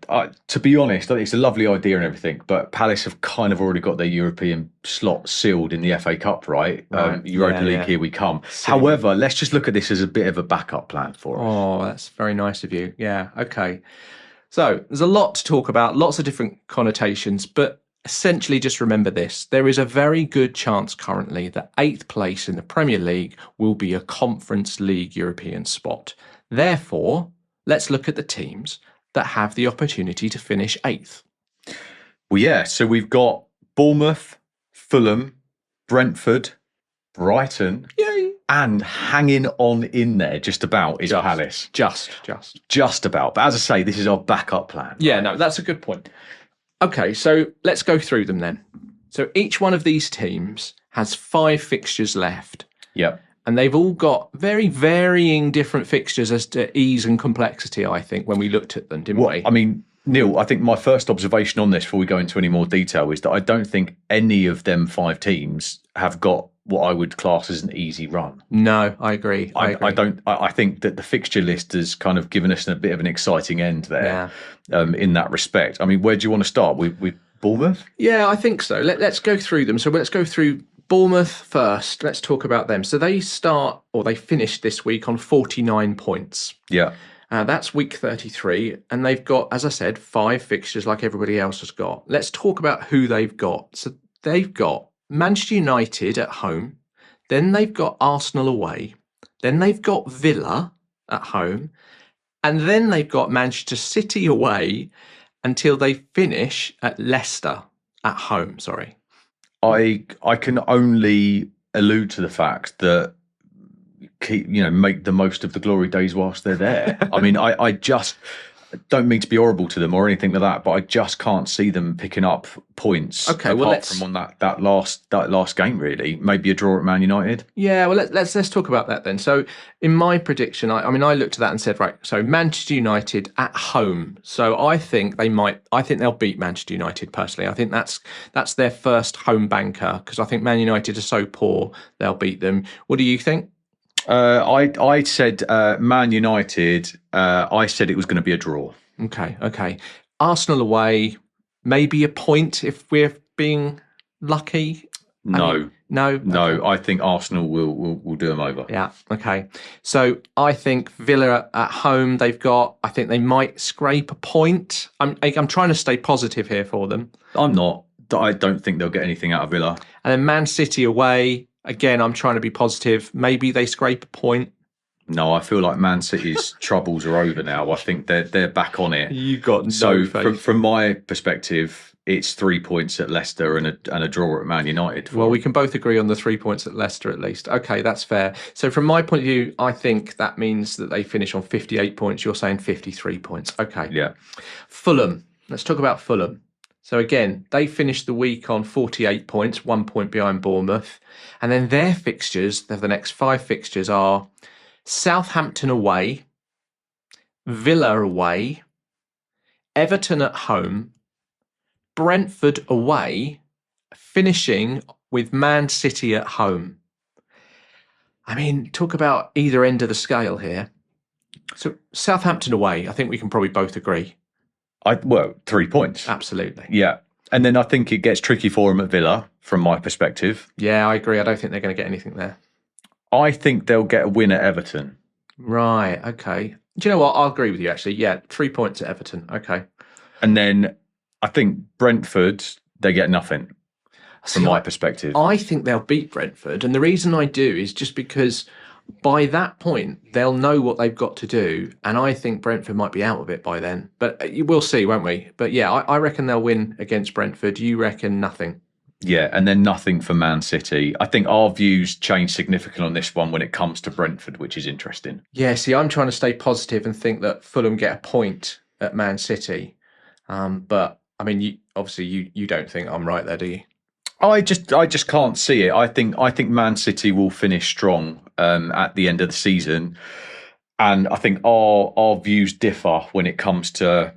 S1: to be honest, I think it's a lovely idea and everything, but Palace have kind of already got their European slot sealed in the FA Cup, right? Europa League, here we come. However, let's just look at this as a bit of a backup plan for us.
S2: Oh, that's very nice of you. Yeah, okay. So there's a lot to talk about, lots of different connotations, but essentially just remember this. There is a very good chance currently that 8th place in the Premier League will be a Conference League European spot. Therefore, let's look at the teams that have the opportunity to finish 8th.
S1: Well, yeah, so we've got Bournemouth, Fulham, Brentford, Brighton,
S2: Yay.
S1: And hanging on in there just about is Palace. Just about. But as I say, this is our backup plan.
S2: Yeah, no, that's a good point. Okay, so let's go through them then. So each one of these teams has 5 fixtures left.
S1: Yep.
S2: And they've all got very varying different fixtures as to ease and complexity, I think, when we looked at them, didn't we?
S1: I mean, Neil, I think my first observation on this before we go into any more detail is that I don't think any of them 5 teams have got what I would class as an easy run.
S2: No, I agree.
S1: I think that the fixture list has kind of given us a bit of an exciting end there in that respect. I mean, where do you want to start? With Bournemouth?
S2: Yeah, I think so. Let's go through them. So let's go through Bournemouth first. Let's talk about them. So they finished this week on 49 points.
S1: Yeah.
S2: That's week 33. And they've got, as I said, 5 fixtures like everybody else has got. Let's talk about who they've got. So they've got Manchester United at home, then they've got Arsenal away, then they've got Villa at home, and then they've got Manchester City away until they finish at Leicester at home. Sorry.
S1: I can only allude to the fact that make the most of the glory days whilst they're there. I mean, I just don't mean to be horrible to them or anything like that, but I just can't see them picking up points.
S2: Okay,
S1: apart from on that last game, really. Maybe a draw at Man United.
S2: Yeah, well, let's talk about that then. So, in my prediction, I looked at that and said, right, so Manchester United at home. So I think they'll beat Manchester United personally. I think that's their first home banker because I think Man United are so poor they'll beat them. What do you think?
S1: I said Man United. I said it was going to be a draw.
S2: Okay. Arsenal away, maybe a point if we're being lucky.
S1: No.
S2: Okay.
S1: I think Arsenal will do them over.
S2: Yeah. Okay. So I think Villa at home. I think they might scrape a point. I'm trying to stay positive here for them.
S1: I'm not. I don't think they'll get anything out of Villa.
S2: And then Man City away. Again, I'm trying to be positive. Maybe they scrape a point.
S1: No, I feel like Man City's troubles are over now. I think they're back on it.
S2: You got no faith.
S1: From my perspective, it's 3 points at Leicester and a draw at Man United.
S2: Well, we can both agree on the 3 points at Leicester at least. Okay, that's fair. So from my point of view, I think that means that they finish on 58 points. You're saying 53 points. Okay.
S1: Yeah.
S2: Fulham. Let's talk about Fulham. So again, they finished the week on 48 points, 1 point behind Bournemouth. And then their fixtures, the next 5 fixtures are Southampton away, Villa away, Everton at home, Brentford away, finishing with Man City at home. I mean, talk about either end of the scale here. So Southampton away, I think we can probably both agree.
S1: 3 points.
S2: Absolutely.
S1: Yeah. And then I think it gets tricky for them at Villa, from my perspective.
S2: Yeah, I agree. I don't think they're going to get anything there.
S1: I think they'll get a win at Everton.
S2: Right, okay. Do you know what? I'll agree with you, actually. Yeah, 3 points at Everton. Okay.
S1: And then I think Brentford, they get nothing from my perspective.
S2: I think they'll beat Brentford. And the reason I do is just because by that point, they'll know what they've got to do. And I think Brentford might be out of it by then. But we'll see, won't we? But yeah, I reckon they'll win against Brentford. You reckon nothing?
S1: Yeah, and then nothing for Man City. I think our views change significantly on this one when it comes to Brentford, which is interesting.
S2: Yeah, see, I'm trying to stay positive and think that Fulham get a point at Man City. But I mean, you don't think I'm right there, do you?
S1: I just can't see it. I think Man City will finish strong at the end of the season, and I think our views differ when it comes to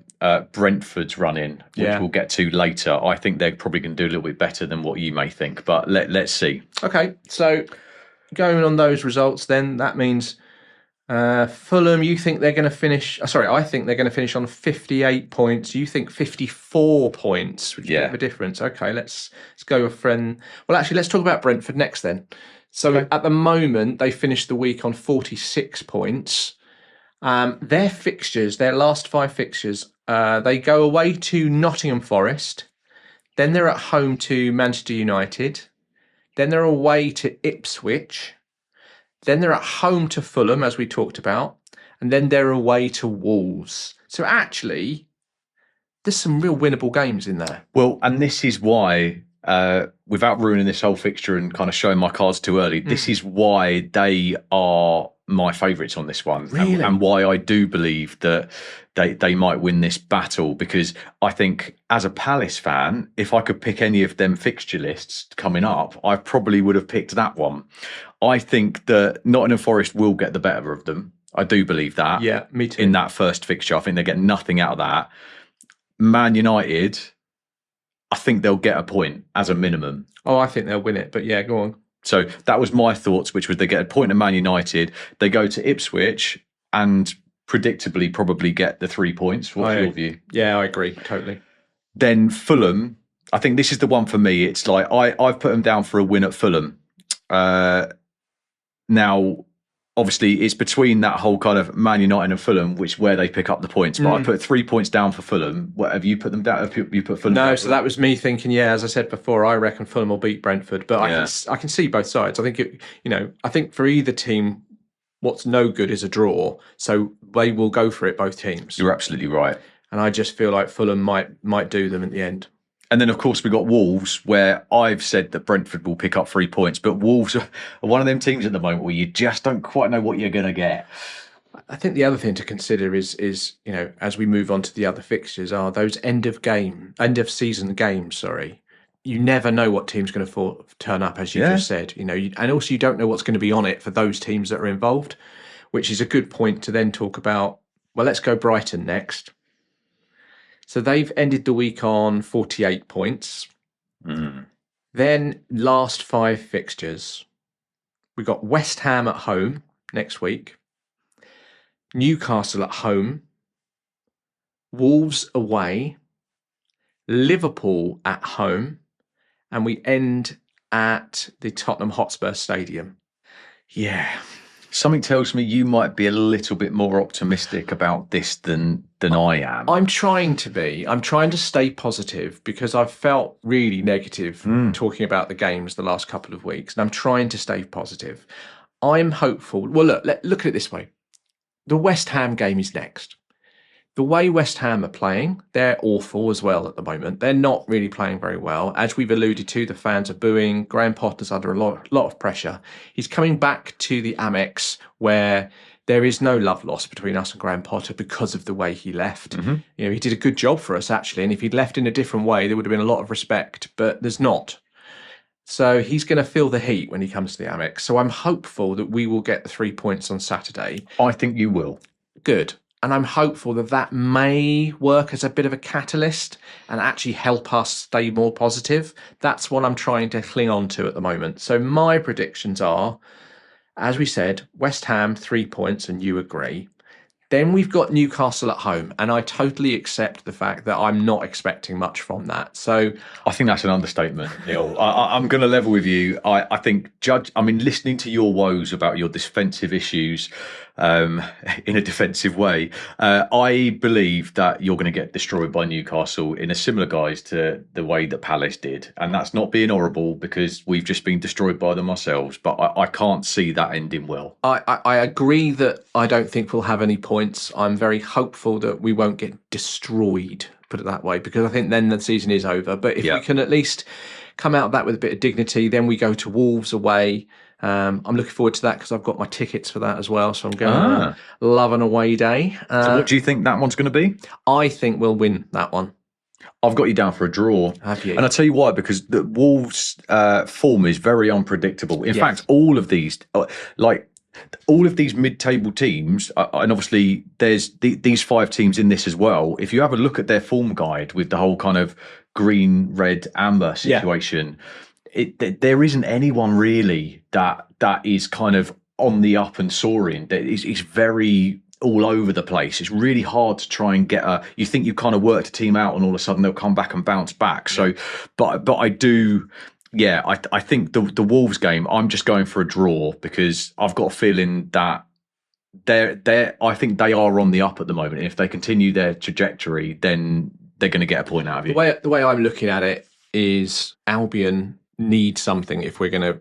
S1: Brentford's run-in, which we'll get to later. I think they're probably going to do a little bit better than what you may think, but let's see.
S2: Okay, so going on those results, then that means Fulham. You think they're going to finish? I think they're going to finish on 58 points. You think 54 points, which is a bit of a difference. Okay, let's go a friend. Well, actually, let's talk about Brentford next then. So at the moment, they finished the week on 46 points. Their fixtures, their last 5 fixtures, they go away to Nottingham Forest, then they're at home to Manchester United, then they're away to Ipswich, then they're at home to Fulham, as we talked about, and then they're away to Wolves. So actually, there's some real winnable games in there.
S1: Well, and this is why, without ruining this whole fixture and kind of showing my cards too early, this is why they are my favourites on this one.
S2: Really?
S1: And why I do believe that they might win this battle, because I think as a Palace fan, if I could pick any of them fixture lists coming up, I probably would have picked that one. I think that Nottingham Forest will get the better of them. I do believe that.
S2: Yeah, me too.
S1: In that first fixture, I think they get nothing out of that. Man United, I think they'll get a point as a minimum.
S2: Oh, I think they'll win it, but yeah, go on.
S1: So that was my thoughts, which was they get a point at Man United, they go to Ipswich and predictably probably get the 3 points. What's your view?
S2: Yeah, I agree, totally.
S1: Then Fulham, I think this is the one for me. It's like I've put them down for a win at Fulham. Now, obviously, it's between that whole kind of Man United and Fulham, where they pick up the points. But I put 3 points down for Fulham. What have you put them down? Have you put Fulham?
S2: No, so that was me thinking. Yeah, as I said before, I reckon Fulham will beat Brentford. But I can see both sides. I think I think for either team, what's no good is a draw. So they will go for it, both teams.
S1: You're absolutely right.
S2: And I just feel like Fulham might do them at the end.
S1: And then, of course, we got Wolves, where I've said that Brentford will pick up 3 points. But Wolves are one of them teams at the moment where you just don't quite know what you're going to get.
S2: I think the other thing to consider is as we move on to the other fixtures, are those end of season games. Sorry, you never know what team's going to turn up, as you just said. And also you don't know what's going to be on it for those teams that are involved, which is a good point to then talk about. Well, let's go Brighton next. So they've ended the week on 48 points. Then last 5 fixtures. We've got West Ham at home next week. Newcastle at home. Wolves away. Liverpool at home. And we end at the Tottenham Hotspur Stadium. Yeah.
S1: Something tells me you might be a little bit more optimistic about this than I am.
S2: I'm trying to be. I'm trying to stay positive because I've felt really negative talking about the games the last couple of weeks, and I'm trying to stay positive. I'm hopeful. Well, look at it this way. The West Ham game is next. The way West Ham are playing, they're awful as well at the moment. They're not really playing very well. As we've alluded to, the fans are booing. Graham Potter's under a lot of pressure. He's coming back to the Amex where there is no love lost between us and Graham Potter because of the way he left. He did a good job for us, actually. And if he'd left in a different way, there would have been a lot of respect, but there's not. So he's going to feel the heat when he comes to the Amex. So I'm hopeful that we will get the 3 points on Saturday.
S1: I think you will.
S2: Good. And I'm hopeful that may work as a bit of a catalyst and actually help us stay more positive. That's what I'm trying to cling on to at the moment. So my predictions are, as we said, West Ham 3 points, and you agree. Then we've got Newcastle at home, and I totally accept the fact that I'm not expecting much from that. So
S1: I think that's an understatement, Neil. I'm going to level with you. I think listening to your woes about your defensive issues, in a defensive way. I believe that you're going to get destroyed by Newcastle in a similar guise to the way that Palace did. And that's not being horrible because we've just been destroyed by them ourselves. But I can't see that ending well.
S2: I agree that I don't think we'll have any points. I'm very hopeful that we won't get destroyed, put it that way, because I think then the season is over. But if we can at least come out of that with a bit of dignity, then we go to Wolves away. I'm looking forward to that because I've got my tickets for that as well. So I'm going to love an away day.
S1: So what do you think that one's going to be?
S2: I think we'll win that one.
S1: I've got you down for a draw.
S2: Have you?
S1: And I'll tell you why, because the Wolves' form is very unpredictable. In fact, all of these, all of these mid-table teams, and obviously there's these 5 teams in this as well. If you have a look at their form guide with the whole kind of green, red, amber situation, there isn't anyone really that is kind of on the up and soaring. It's very all over the place. It's really hard to try and get you think you kind of worked a team out and all of a sudden they'll come back and bounce back. So, but I do, I think the Wolves game, I'm just going for a draw because I've got a feeling that I think they are on the up at the moment. And if they continue their trajectory, then they're going to get a point out of you.
S2: The way I'm looking at it is Albion need something if we're going to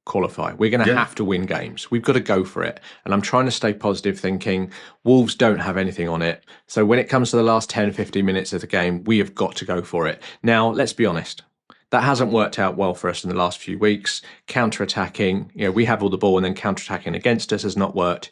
S2: qualify. We're going to have to win games. We've got to go for it. And I'm trying to stay positive, thinking Wolves don't have anything on it. So when it comes to the last 10, 15 minutes of the game, we have got to go for it. Now, let's be honest. That hasn't worked out well for us in the last few weeks. Counter-attacking, we have all the ball and then counter-attacking against us has not worked.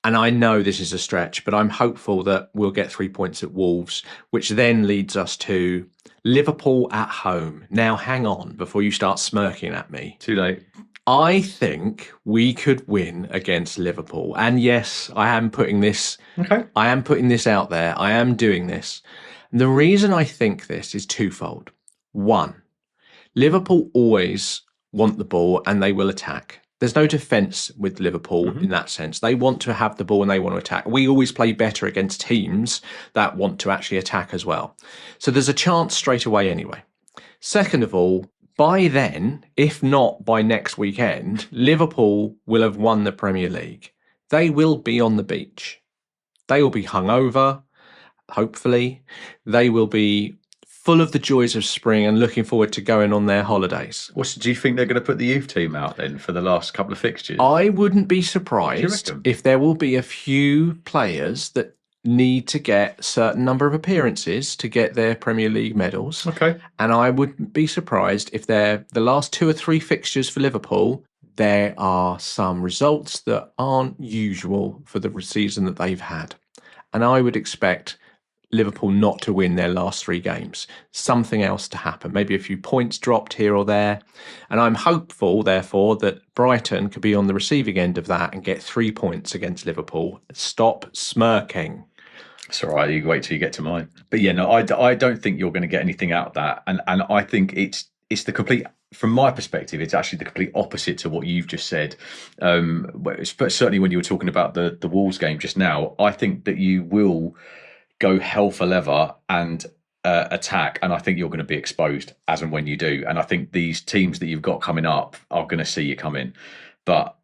S2: And I know this is a stretch, but I'm hopeful that we'll get 3 points at Wolves, which then leads us to Liverpool at home. Now, hang on before you start smirking at me.
S1: Too late.
S2: I think we could win against Liverpool. And yes, I am putting this out there. I am doing this. And the reason I think this is twofold. One, Liverpool always want the ball and they will attack. There's no defence with Liverpool in that sense. They want to have the ball and they want to attack. We always play better against teams that want to actually attack as well. So there's a chance straight away anyway. Second of all, by then, if not by next weekend, Liverpool will have won the Premier League. They will be on the beach. They will be hungover, hopefully. They will be full of the joys of spring and looking forward to going on their holidays.
S1: Do you think they're going to put the youth team out then for the last couple of fixtures?
S2: I wouldn't be surprised if there will be a few players that need to get a certain number of appearances to get their Premier League medals.
S1: Okay.
S2: And I wouldn't be surprised if the last 2 or 3 fixtures for Liverpool, there are some results that aren't usual for the season that they've had. And I would expect Liverpool not to win their last 3 games. Something else to happen. Maybe a few points dropped here or there. And I'm hopeful, therefore, that Brighton could be on the receiving end of that and get 3 points against Liverpool. Stop smirking.
S1: It's all right. You wait till you get to mine. But I don't think you're going to get anything out of that. And I think it's the complete, from my perspective, it's actually the complete opposite to what you've just said. Certainly when you were talking about the Wolves game just now, I think that you will go hell for leather and attack, and I think you're going to be exposed as and when you do. And I think these teams that you've got coming up are going to see you come in. But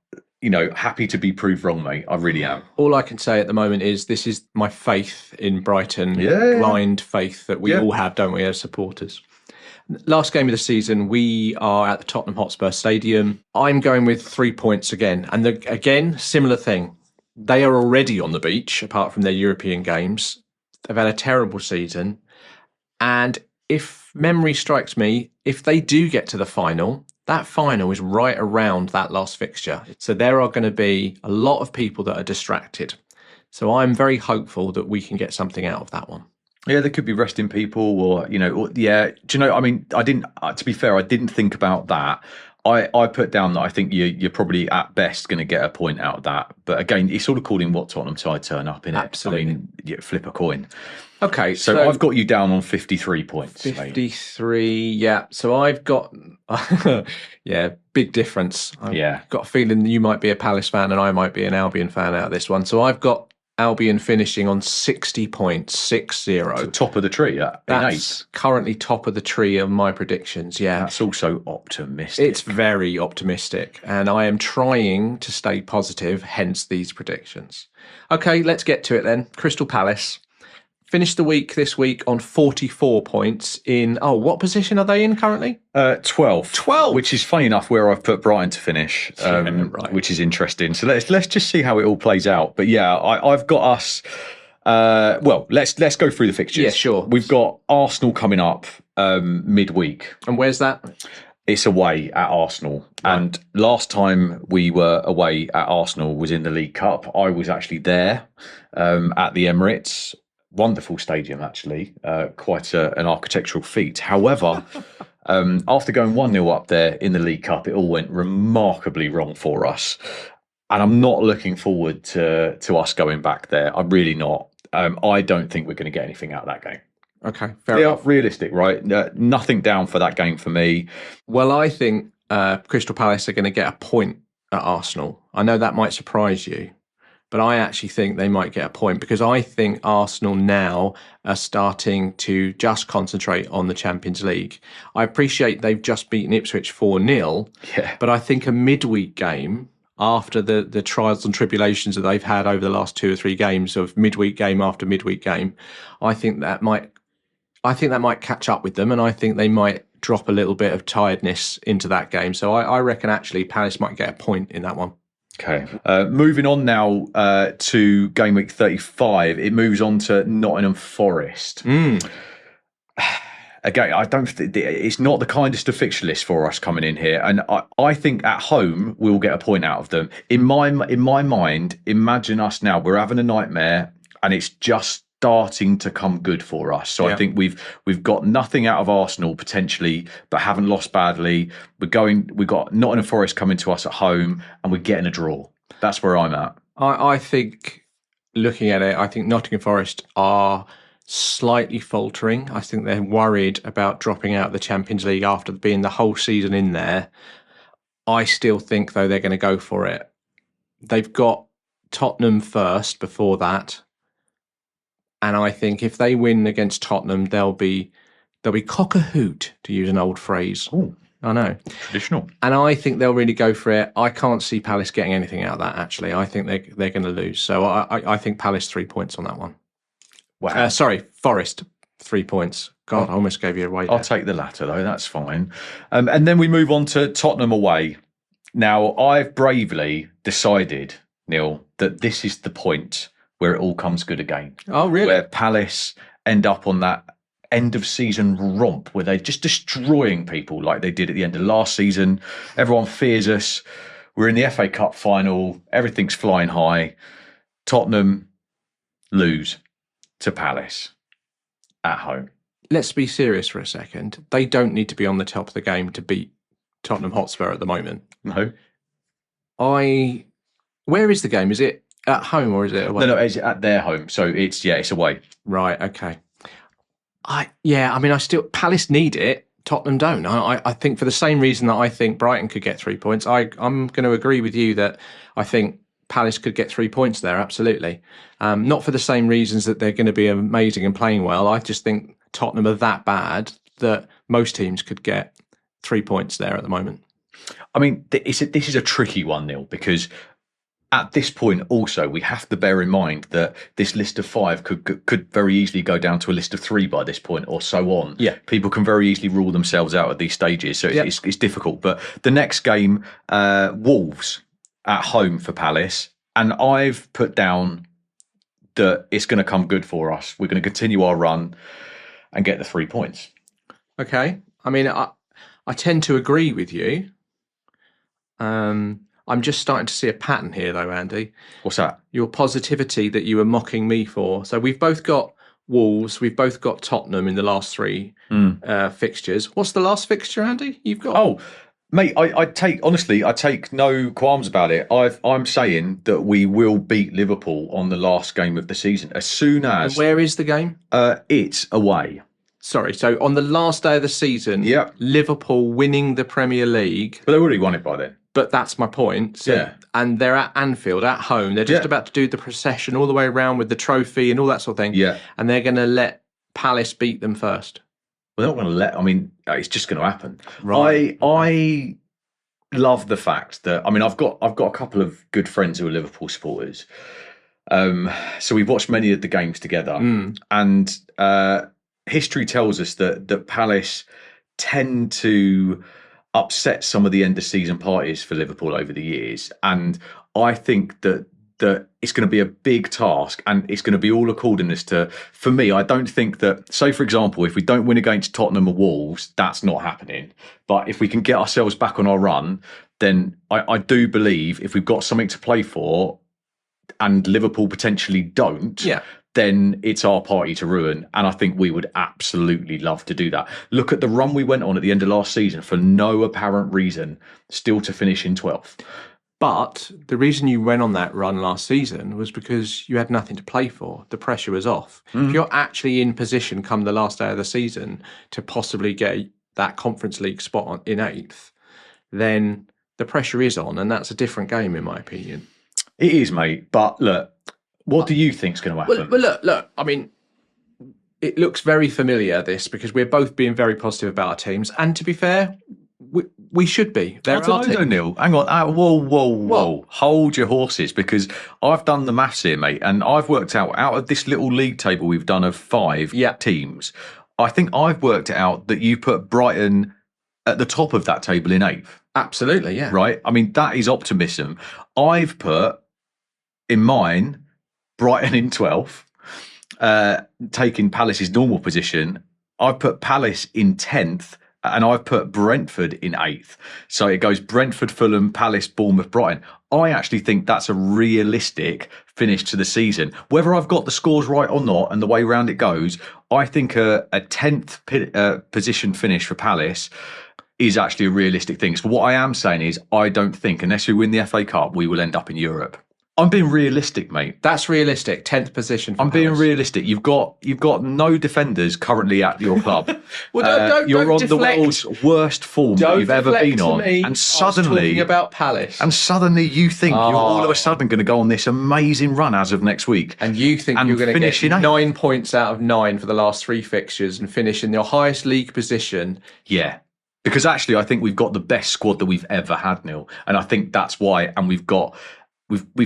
S1: happy to be proved wrong, mate. I really am.
S2: All I can say at the moment is this is my faith in Brighton, blind faith that we all have, don't we, as supporters. Last game of the season, we are at the Tottenham Hotspur Stadium. I'm going with 3 points again. And again, similar thing. They are already on the beach, apart from their European games. They've had a terrible season. And if memory strikes me, if they do get to the final, that final is right around that last fixture. So there are going to be a lot of people that are distracted. So I'm very hopeful that we can get something out of that one.
S1: Yeah, there could be resting people or. Do you know, I mean, I didn't, to be fair, I didn't think about that. I put down that I think you're probably at best going to get a point out of that. But again, it's all according what Tottenham side turn up in it.
S2: Absolutely.
S1: I mean, flip a coin.
S2: Okay,
S1: so I've got you down on 53 points.
S2: 53, yeah. So I've got, big difference. I've got a feeling you might be a Palace fan and I might be an Albion fan out of this one. So I've got Albion finishing on 60 points, 6-0.
S1: Top of the tree,
S2: That's currently top of the tree of my predictions, yeah.
S1: That's also optimistic.
S2: It's very optimistic, and I am trying to stay positive, hence these predictions. Okay, let's get to it then. Crystal Palace finished the week this week on 44 points in, what position are they in currently?
S1: 12.
S2: 12?
S1: Which is funny enough where I've put Brighton to finish,
S2: right.
S1: Which is interesting. So let's just see how it all plays out. But yeah, I've got us... let's go through the fixtures.
S2: Yeah, sure.
S1: We've got Arsenal coming up midweek.
S2: And where's that?
S1: It's away at Arsenal. Right. And last time we were away at Arsenal was in the League Cup. I was actually there at the Emirates. Wonderful stadium, actually. Quite an architectural feat. However, after going 1-0 up there in the League Cup, it all went remarkably wrong for us. And I'm not looking forward to us going back there. I'm really not. I don't think we're going to get anything out of that game.
S2: Okay, fair enough.
S1: Realistic, right? Nothing down for that game for me.
S2: Well, I think Crystal Palace are going to get a point at Arsenal. I know that might surprise you, but I actually think they might get a point because I think Arsenal now are starting to just concentrate on the Champions League. I appreciate they've just beaten Ipswich 4-0, but I think a midweek game after the trials and tribulations that they've had over the last 2 or 3 games of midweek game after midweek game, I think that might catch up with them, and I think they might drop a little bit of tiredness into that game. So I reckon actually Palace might get a point in that one.
S1: Okay. Moving on now to game week 35, it moves on to Nottingham Forest. Again, I don't think it's not the kindest of fixture lists for us coming in here, and I think at home we'll get a point out of them. In my mind, imagine us now. We're having a nightmare, and it's just starting to come good for us. So I think we've got nothing out of Arsenal potentially, but haven't lost badly. We've got Nottingham Forest coming to us at home, and we're getting a draw. That's where I'm at.
S2: I think, looking at it, I think Nottingham Forest are slightly faltering. I think they're worried about dropping out of the Champions League after being the whole season in there. I still think, though, they're going to go for it. They've got Tottenham first before that. And I think if they win against Tottenham, they'll be cock-a-hoot, to use an old phrase.
S1: Oh,
S2: I know.
S1: Traditional.
S2: And I think they'll really go for it. I can't see Palace getting anything out of that, actually. I think they're going to lose. So I think Palace 3 points on that one.
S1: Wow.
S2: Forest 3 points. God, I almost gave you away there.
S1: I'll take the latter, though. That's fine. And then we move on to Tottenham away. Now, I've bravely decided, Neil, that this is the point where it all comes good again.
S2: Oh, really?
S1: Where Palace end up on that end of season romp where they're just destroying people like they did at the end of last season. Everyone fears us. We're in the FA Cup final. Everything's flying high. Tottenham lose to Palace at home.
S2: Let's be serious for a second. They don't need to be on the top of the game to beat Tottenham Hotspur at the moment.
S1: No.
S2: Where is the game? Is it at home or is it away?
S1: No, it's at their home. So it's away. Right,
S2: okay. Palace need it. Tottenham don't. I think for the same reason that I think Brighton could get 3 points, I'm going to agree with you that I think Palace could get 3 points there, absolutely. Not for the same reasons that they're going to be amazing and playing well. I just think Tottenham are that bad that most teams could get 3 points there at the moment.
S1: I mean, this is a tricky one, Neil, because at this point, also, we have to bear in mind that this list of 5 could very easily go down to a list of 3 by this point, or so on.
S2: Yeah,
S1: people can very easily rule themselves out at these stages, so it's difficult. But the next game, Wolves at home for Palace, and I've put down that it's going to come good for us. We're going to continue our run and get the 3 points.
S2: Okay, I mean, I tend to agree with you. I'm just starting to see a pattern here, though, Andy.
S1: What's that?
S2: Your positivity that you were mocking me for. So we've both got Wolves, we've both got Tottenham in the last 3 fixtures. What's the last fixture, Andy? You've got?
S1: Oh, mate, I take no qualms about it. I'm saying that we will beat Liverpool on the last game of the season as soon as.
S2: And where is the game?
S1: It's away.
S2: Sorry, so on the last day of the season, Liverpool winning the Premier League.
S1: But they already won it by then.
S2: But that's my point. So,
S1: Yeah.
S2: and they're at Anfield, at home. They're just about to do the procession all the way around with the trophy and all that sort of thing.
S1: Yeah.
S2: And they're going to let Palace beat them first.
S1: We're not going to let. I mean, it's just going to happen.
S2: Right.
S1: I love the fact that. I mean, I've got a couple of good friends who are Liverpool supporters. So we've watched many of the games together, and history tells us that Palace tend to upset some of the end of season parties for Liverpool over the years, and I think that it's going to be a big task, and it's going to be all accordingly to. For me, I don't think that. Say, for example, if we don't win against Tottenham or Wolves, that's not happening. But if we can get ourselves back on our run, then I do believe if we've got something to play for, and Liverpool potentially don't. Then it's our party to ruin. And I think we would absolutely love to do that. Look at the run we went on at the end of last season for no apparent reason, still to finish in 12th.
S2: But the reason you went on that run last season was because you had nothing to play for. The pressure was off. If you're actually in position come the last day of the season to possibly get that Conference League spot in 8th, then the pressure is on. And that's a different game, in my opinion.
S1: It is, mate. But look, what do you think's going to happen?
S2: Well, look. I mean, it looks very familiar, this, because we're both being very positive about our teams. And to be fair, we should be.
S1: I don't know, Neil. Hang on. Whoa. Hold your horses, because I've done the maths here, mate. And I've worked out of this little league table we've done of 5 teams, I think I've worked out that you put Brighton at the top of that table in 8th.
S2: Absolutely, yeah.
S1: Right? I mean, that is optimism. I've put in mine Brighton in 12th, taking Palace's normal position. I've put Palace in 10th, and I've put Brentford in 8th. So it goes Brentford, Fulham, Palace, Bournemouth, Brighton. I actually think that's a realistic finish to the season. Whether I've got the scores right or not and the way round it goes, I think a 10th position finish for Palace is actually a realistic thing. So what I am saying is I don't think, unless we win the FA Cup, we will end up in Europe. I'm being realistic, mate.
S2: That's realistic. 10th position for
S1: I'm
S2: Palace.
S1: being realistic. You've got no defenders currently at your club.
S2: Well,
S1: you're
S2: don't
S1: on
S2: deflect.
S1: the world's worst form that you've ever been on.
S2: And suddenly, talking about Palace.
S1: And suddenly you think you're all of a sudden going to go on this amazing run as of next week.
S2: And you think you're going to get 9 points out of 9 for the last 3 fixtures and finish in your highest league position.
S1: Yeah. Because actually, I think we've got the best squad that we've ever had, Neil. And I think that's why. And we've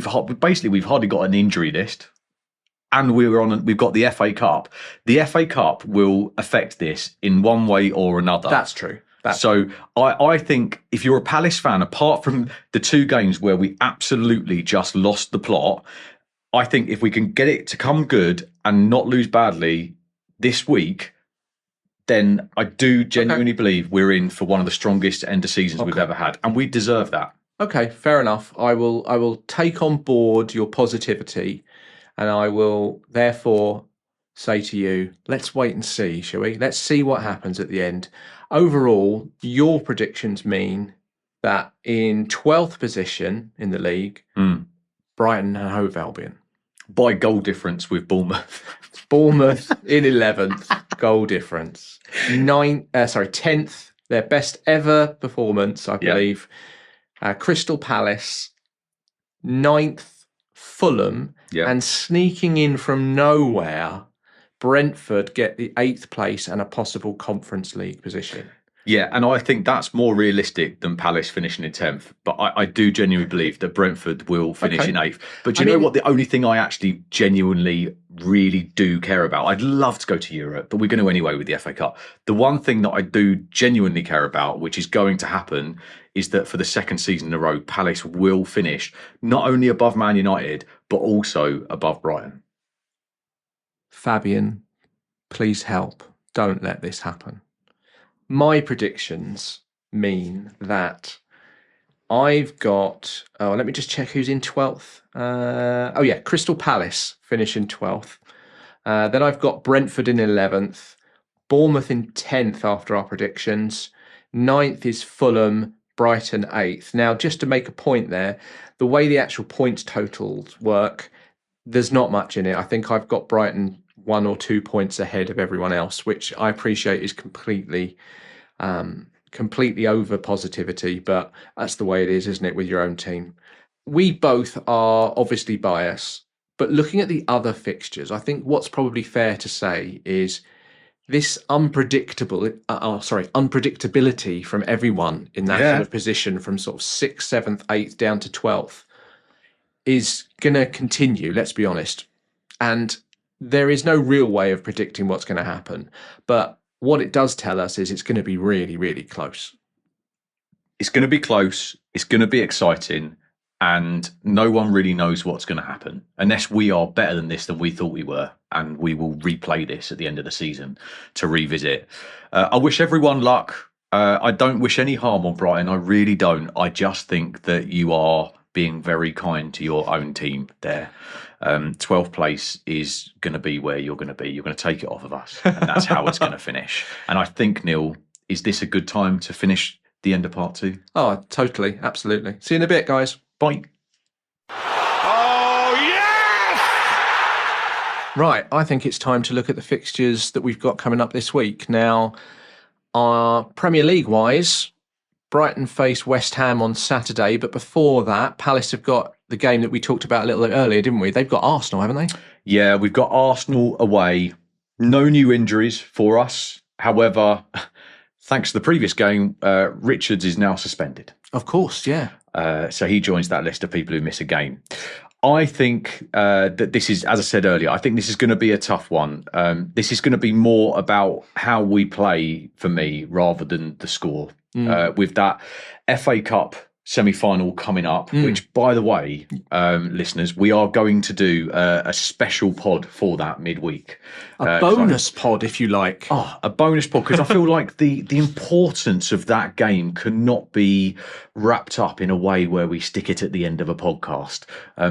S1: hardly got an injury list, and we've got the FA Cup. The FA Cup will affect this in one way or another.
S2: That's true.
S1: I think if you're a Palace fan, apart from the 2 games where we absolutely just lost the plot, I think if we can get it to come good and not lose badly this week, then I do genuinely believe we're in for one of the strongest end of seasons we've ever had, and we deserve that.
S2: Okay, fair enough. I will take on board your positivity, and I will therefore say to you, let's wait and see, shall we? Let's see what happens at the end. Overall, your predictions mean that in 12th position in the league, Brighton and Hove Albion.
S1: By goal difference with Bournemouth.
S2: Bournemouth in 11th, goal difference. 10th, their best ever performance, I believe. Crystal Palace, 9th, Fulham, and sneaking in from nowhere, Brentford get the 8th place and a possible Conference League position.
S1: Yeah, and I think that's more realistic than Palace finishing in 10th. But I do genuinely believe that Brentford will finish in 8th. But do you know what? The only thing I actually genuinely really do care about, I'd love to go to Europe, but we're going to anyway with the FA Cup. The one thing that I do genuinely care about, which is going to happen, is that for the 2nd season in a row, Palace will finish not only above Man United, but also above Brighton.
S2: Fabian, please help. Don't let this happen. My predictions mean that I've got... let me just check who's in 12th. Crystal Palace finish in 12th. Then I've got Brentford in 11th. Bournemouth in 10th after our predictions. 9th is Fulham, Brighton 8th. Now, just to make a point there, the way the actual points totals work, there's not much in it. I think I've got Brighton 1 or 2 points ahead of everyone else, which I appreciate is completely completely over positivity, but that's the way it is, isn't it, with your own team? We both are obviously biased, but looking at the other fixtures, I think what's probably fair to say is this unpredictability from everyone in that sort of position, from sort of 6th, 7th, 8th down to 12th, is going to continue, let's be honest. And there is no real way of predicting what's going to happen. But what it does tell us is it's going to be really, really close.
S1: It's going to be close. It's going to be exciting. And no one really knows what's going to happen unless we are better than this than we thought we were. And we will replay this at the end of the season to revisit. I wish everyone luck. I don't wish any harm on Brighton. I really don't. I just think that you are being very kind to your own team there. 12th place is going to be where you're going to be. You're going to take it off of us. And that's how it's going to finish. And I think, Neil, is this a good time to finish the end of part 2?
S2: Oh, totally. Absolutely. See you in a bit, guys.
S1: Bye.
S3: Oh, yes!
S2: Right, I think it's time to look at the fixtures that we've got coming up this week. Now, Premier League-wise, Brighton face West Ham on Saturday, but before that, Palace have got the game that we talked about a little earlier, didn't we? They've got Arsenal, haven't they?
S1: Yeah, we've got Arsenal away. No new injuries for us. However, thanks to the previous game, Richards is now suspended.
S2: Of course, yeah.
S1: So he joins that list of people who miss a game. I think that this is, as I said earlier, I think this is going to be a tough one. This is going to be more about how we play for me rather than the score. With that FA Cup semi-final coming up, which, by the way, listeners, we are going to do a special pod for that midweek.
S2: A bonus pod, if you like.
S1: Oh, a bonus pod, because I feel like the importance of that game cannot be wrapped up in a way where we stick it at the end of a podcast.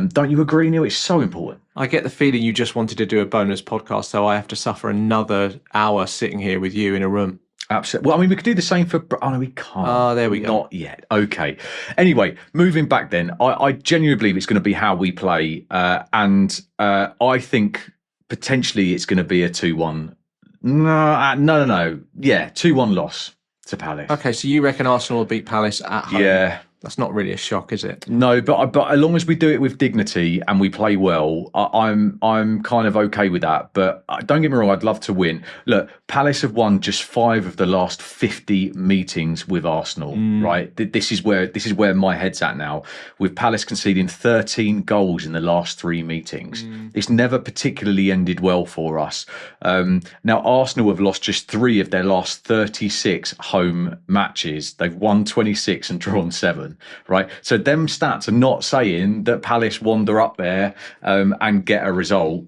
S1: Don't you agree, Neil? It's so important.
S2: I get the feeling you just wanted to do a bonus podcast, so I have to suffer another hour sitting here with you in a room.
S1: Absolutely. Well, I mean, we could do the same for... Oh, no, we can't.
S2: Oh, there we go.
S1: Not yet. Okay. Anyway, moving back then, I genuinely believe it's going to be how we play. And I think potentially it's going to be a 2-1. No. Yeah, 2-1 loss to Palace.
S2: Okay, so you reckon Arsenal will beat Palace at home?
S1: Yeah.
S2: That's not really a shock, is it?
S1: No, but as long as we do it with dignity and we play well, I'm kind of okay with that. But don't get me wrong, I'd love to win. Look, Palace have won just 5 of the last 50 meetings with Arsenal. Right, this is where my head's at now. With Palace conceding 13 goals in the last 3 meetings, it's never particularly ended well for us. Now Arsenal have lost just 3 of their last 36 home matches. They've won 26 and drawn 7. Right, so them stats are not saying that Palace wander up there and get a result.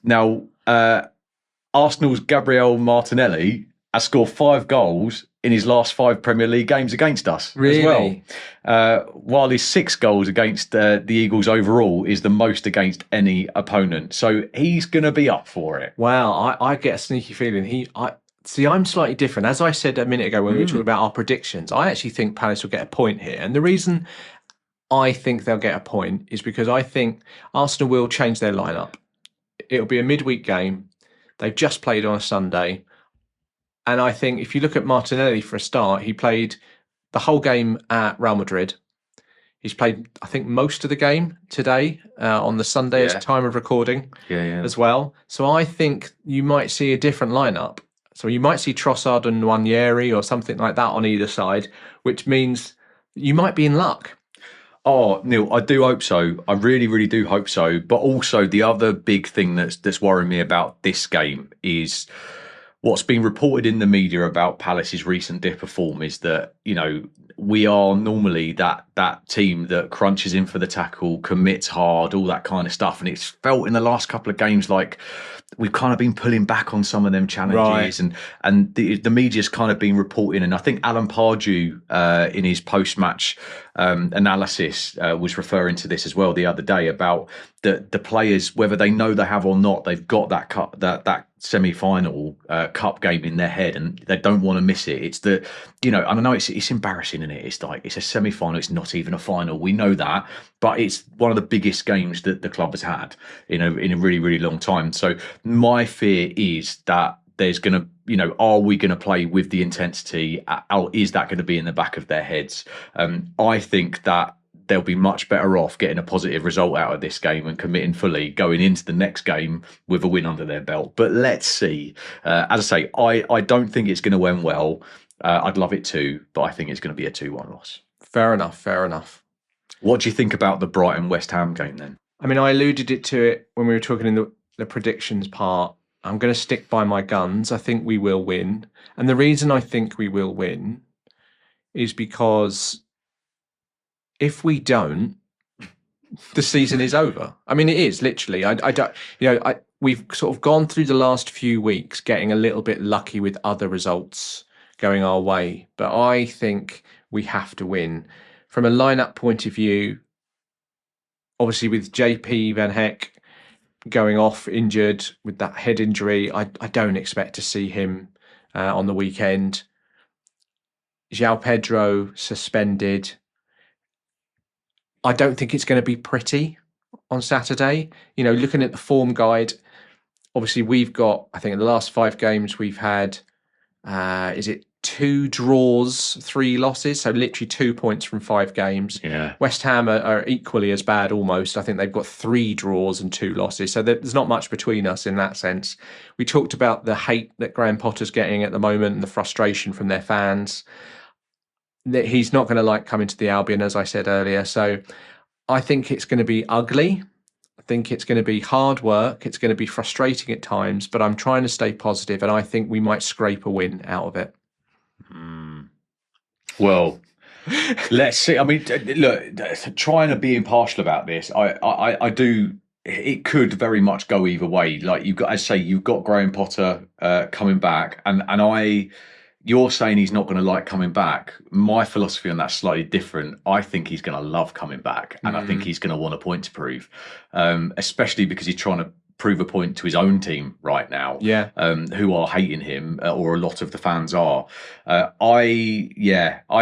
S1: Now, Arsenal's Gabriel Martinelli has scored 5 goals in his last 5 Premier League games against us
S2: really?
S1: As well. While his 6 goals against the Eagles overall is the most against any opponent. So he's going to be up for it.
S2: Wow, I get a sneaky feeling. See, I'm slightly different. As I said a minute ago when we were talking about our predictions, I actually think Palace will get a point here. And the reason I think they'll get a point is because I think Arsenal will change their lineup. It'll be a midweek game. They've just played on a Sunday. And I think if you look at Martinelli for a start, he played the whole game at Real Madrid. He's played, I think, most of the game today on the Sunday at time of recording as well. So I think you might see a different lineup. So you might see Trossard and Nwaneri or something like that on either side, which means you might be in luck.
S1: Oh, Neil, I do hope so. I really, really do hope so. But also the other big thing that's worrying me about this game is what's been reported in the media about Palace's recent dip of form is that, you know, we are normally that team that crunches in for the tackle, commits hard, all that kind of stuff. And it's felt in the last couple of games like we've kind of been pulling back on some of them challenges,
S2: right.
S1: and the media's kind of been reporting. And I think Alan Pardew in his post-match analysis was referring to this as well the other day about the players, whether they know they have or not, they've got that cup, that semi-final cup game in their head, and they don't want to miss it. It's the, you know, and I know it's embarrassing, isn't it? It's like it's a semi-final, it's not even a final. We know that, but it's one of the biggest games that the club has had in a really, really long time. So my fear is that there's going to are we going to play with the intensity? Or is that going to be in the back of their heads? I think that they'll be much better off getting a positive result out of this game and committing fully going into the next game with a win under their belt. But let's see. As I say, I don't think it's going to end well. I'd love it too, but I think it's going to be a 2-1 loss.
S2: Fair enough.
S1: What do you think about the Brighton West Ham game then?
S2: I mean, I alluded to it when we were talking in the predictions part. I'm going to stick by my guns. I think we will win. And the reason I think we will win is because if we don't, the season is over. I mean, it is literally. I don't. We've sort of gone through the last few weeks getting a little bit lucky with other results going our way, but I think we have to win. From a lineup point of view, obviously with JP Van Heck going off injured with that head injury, I don't expect to see him on the weekend. João Pedro suspended. I don't think it's going to be pretty on Saturday. Looking at the form guide, obviously we've got, I think in the last 5 games we've had, 2 draws, 3 losses? So literally 2 points from 5 games.
S1: Yeah.
S2: West Ham are equally as bad almost. I think they've got 3 draws and 2 losses. So there's not much between us in that sense. We talked about the hate that Graham Potter's getting at the moment and the frustration from their fans. He's not going to like coming to the Albion, as I said earlier. So I think it's going to be ugly. I think it's going to be hard work. It's going to be frustrating at times, but I'm trying to stay positive, and I think we might scrape a win out of it.
S1: Well, let's see. I mean, look, trying to be impartial about this, I do. It could very much go either way. Like you've got Graham Potter coming back, and you're saying he's not going to like coming back. My philosophy on that's slightly different. I think he's going to love coming back, and I think he's going to want a point to prove, especially because he's trying to prove a point to his own team right now, who are hating him, or a lot of the fans are. I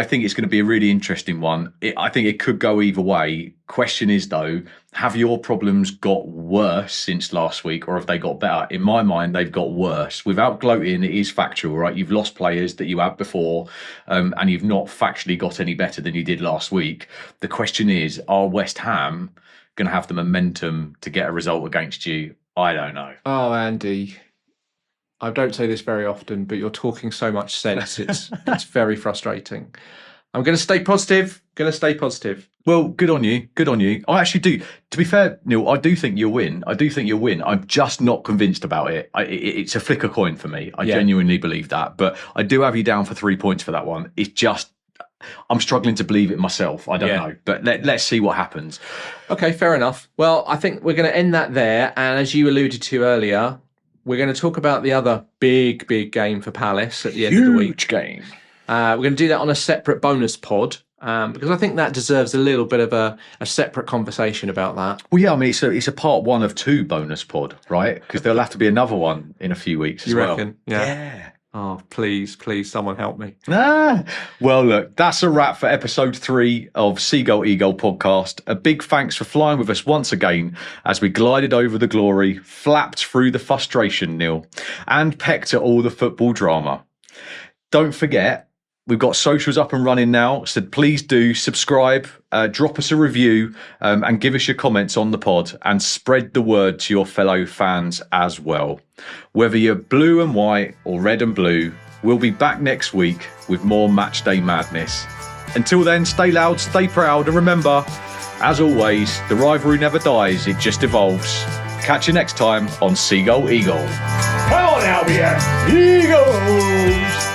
S1: think it's going to be a really interesting one. I think it could go either way. Question is though, have your problems got worse since last week, or have they got better? In my mind, they've got worse. Without gloating, it is factual, right? You've lost players that you had before, and you've not factually got any better than you did last week. The question is, are West Ham going to have the momentum to get a result against you? I don't know.
S2: Oh, Andy, I don't say this very often, but you're talking so much sense. It's very frustrating. I'm going to stay positive.
S1: Well, good on you. I actually do. To be fair, Neil, I do think you'll win. I'm just not convinced about it. It's a flick a coin for me. I genuinely believe that. But I do have you down for 3 points for that one. It's just, I'm struggling to believe it myself. I don't know. But let's see what happens.
S2: Okay, fair enough. Well, I think we're going to end that there. And as you alluded to earlier, we're going to talk about the other big game for Palace at the end of the week.
S1: Huge game.
S2: We're going to do that on a separate bonus pod. Because I think that deserves a little bit of a separate conversation about that.
S1: Well, yeah, I mean, it's a part 1 of 2 bonus pod, right? Because there'll have to be another one in a few weeks as well.
S2: You reckon? Yeah. Oh, please, someone help me.
S1: Well, look, that's a wrap for episode 3 of Seagull Eagle podcast. A big thanks for flying with us once again as we glided over the glory, flapped through the frustration, Neil, and pecked at all the football drama. Don't forget, we've got socials up and running now, so please do subscribe, drop us a review, and give us your comments on the pod, and spread the word to your fellow fans as well. Whether you're blue and white or red and blue, we'll be back next week with more matchday madness. Until then, stay loud, stay proud, and remember, as always, the rivalry never dies, it just evolves. Catch you next time on Seagull Eagle. Come on, Albion! Eagles!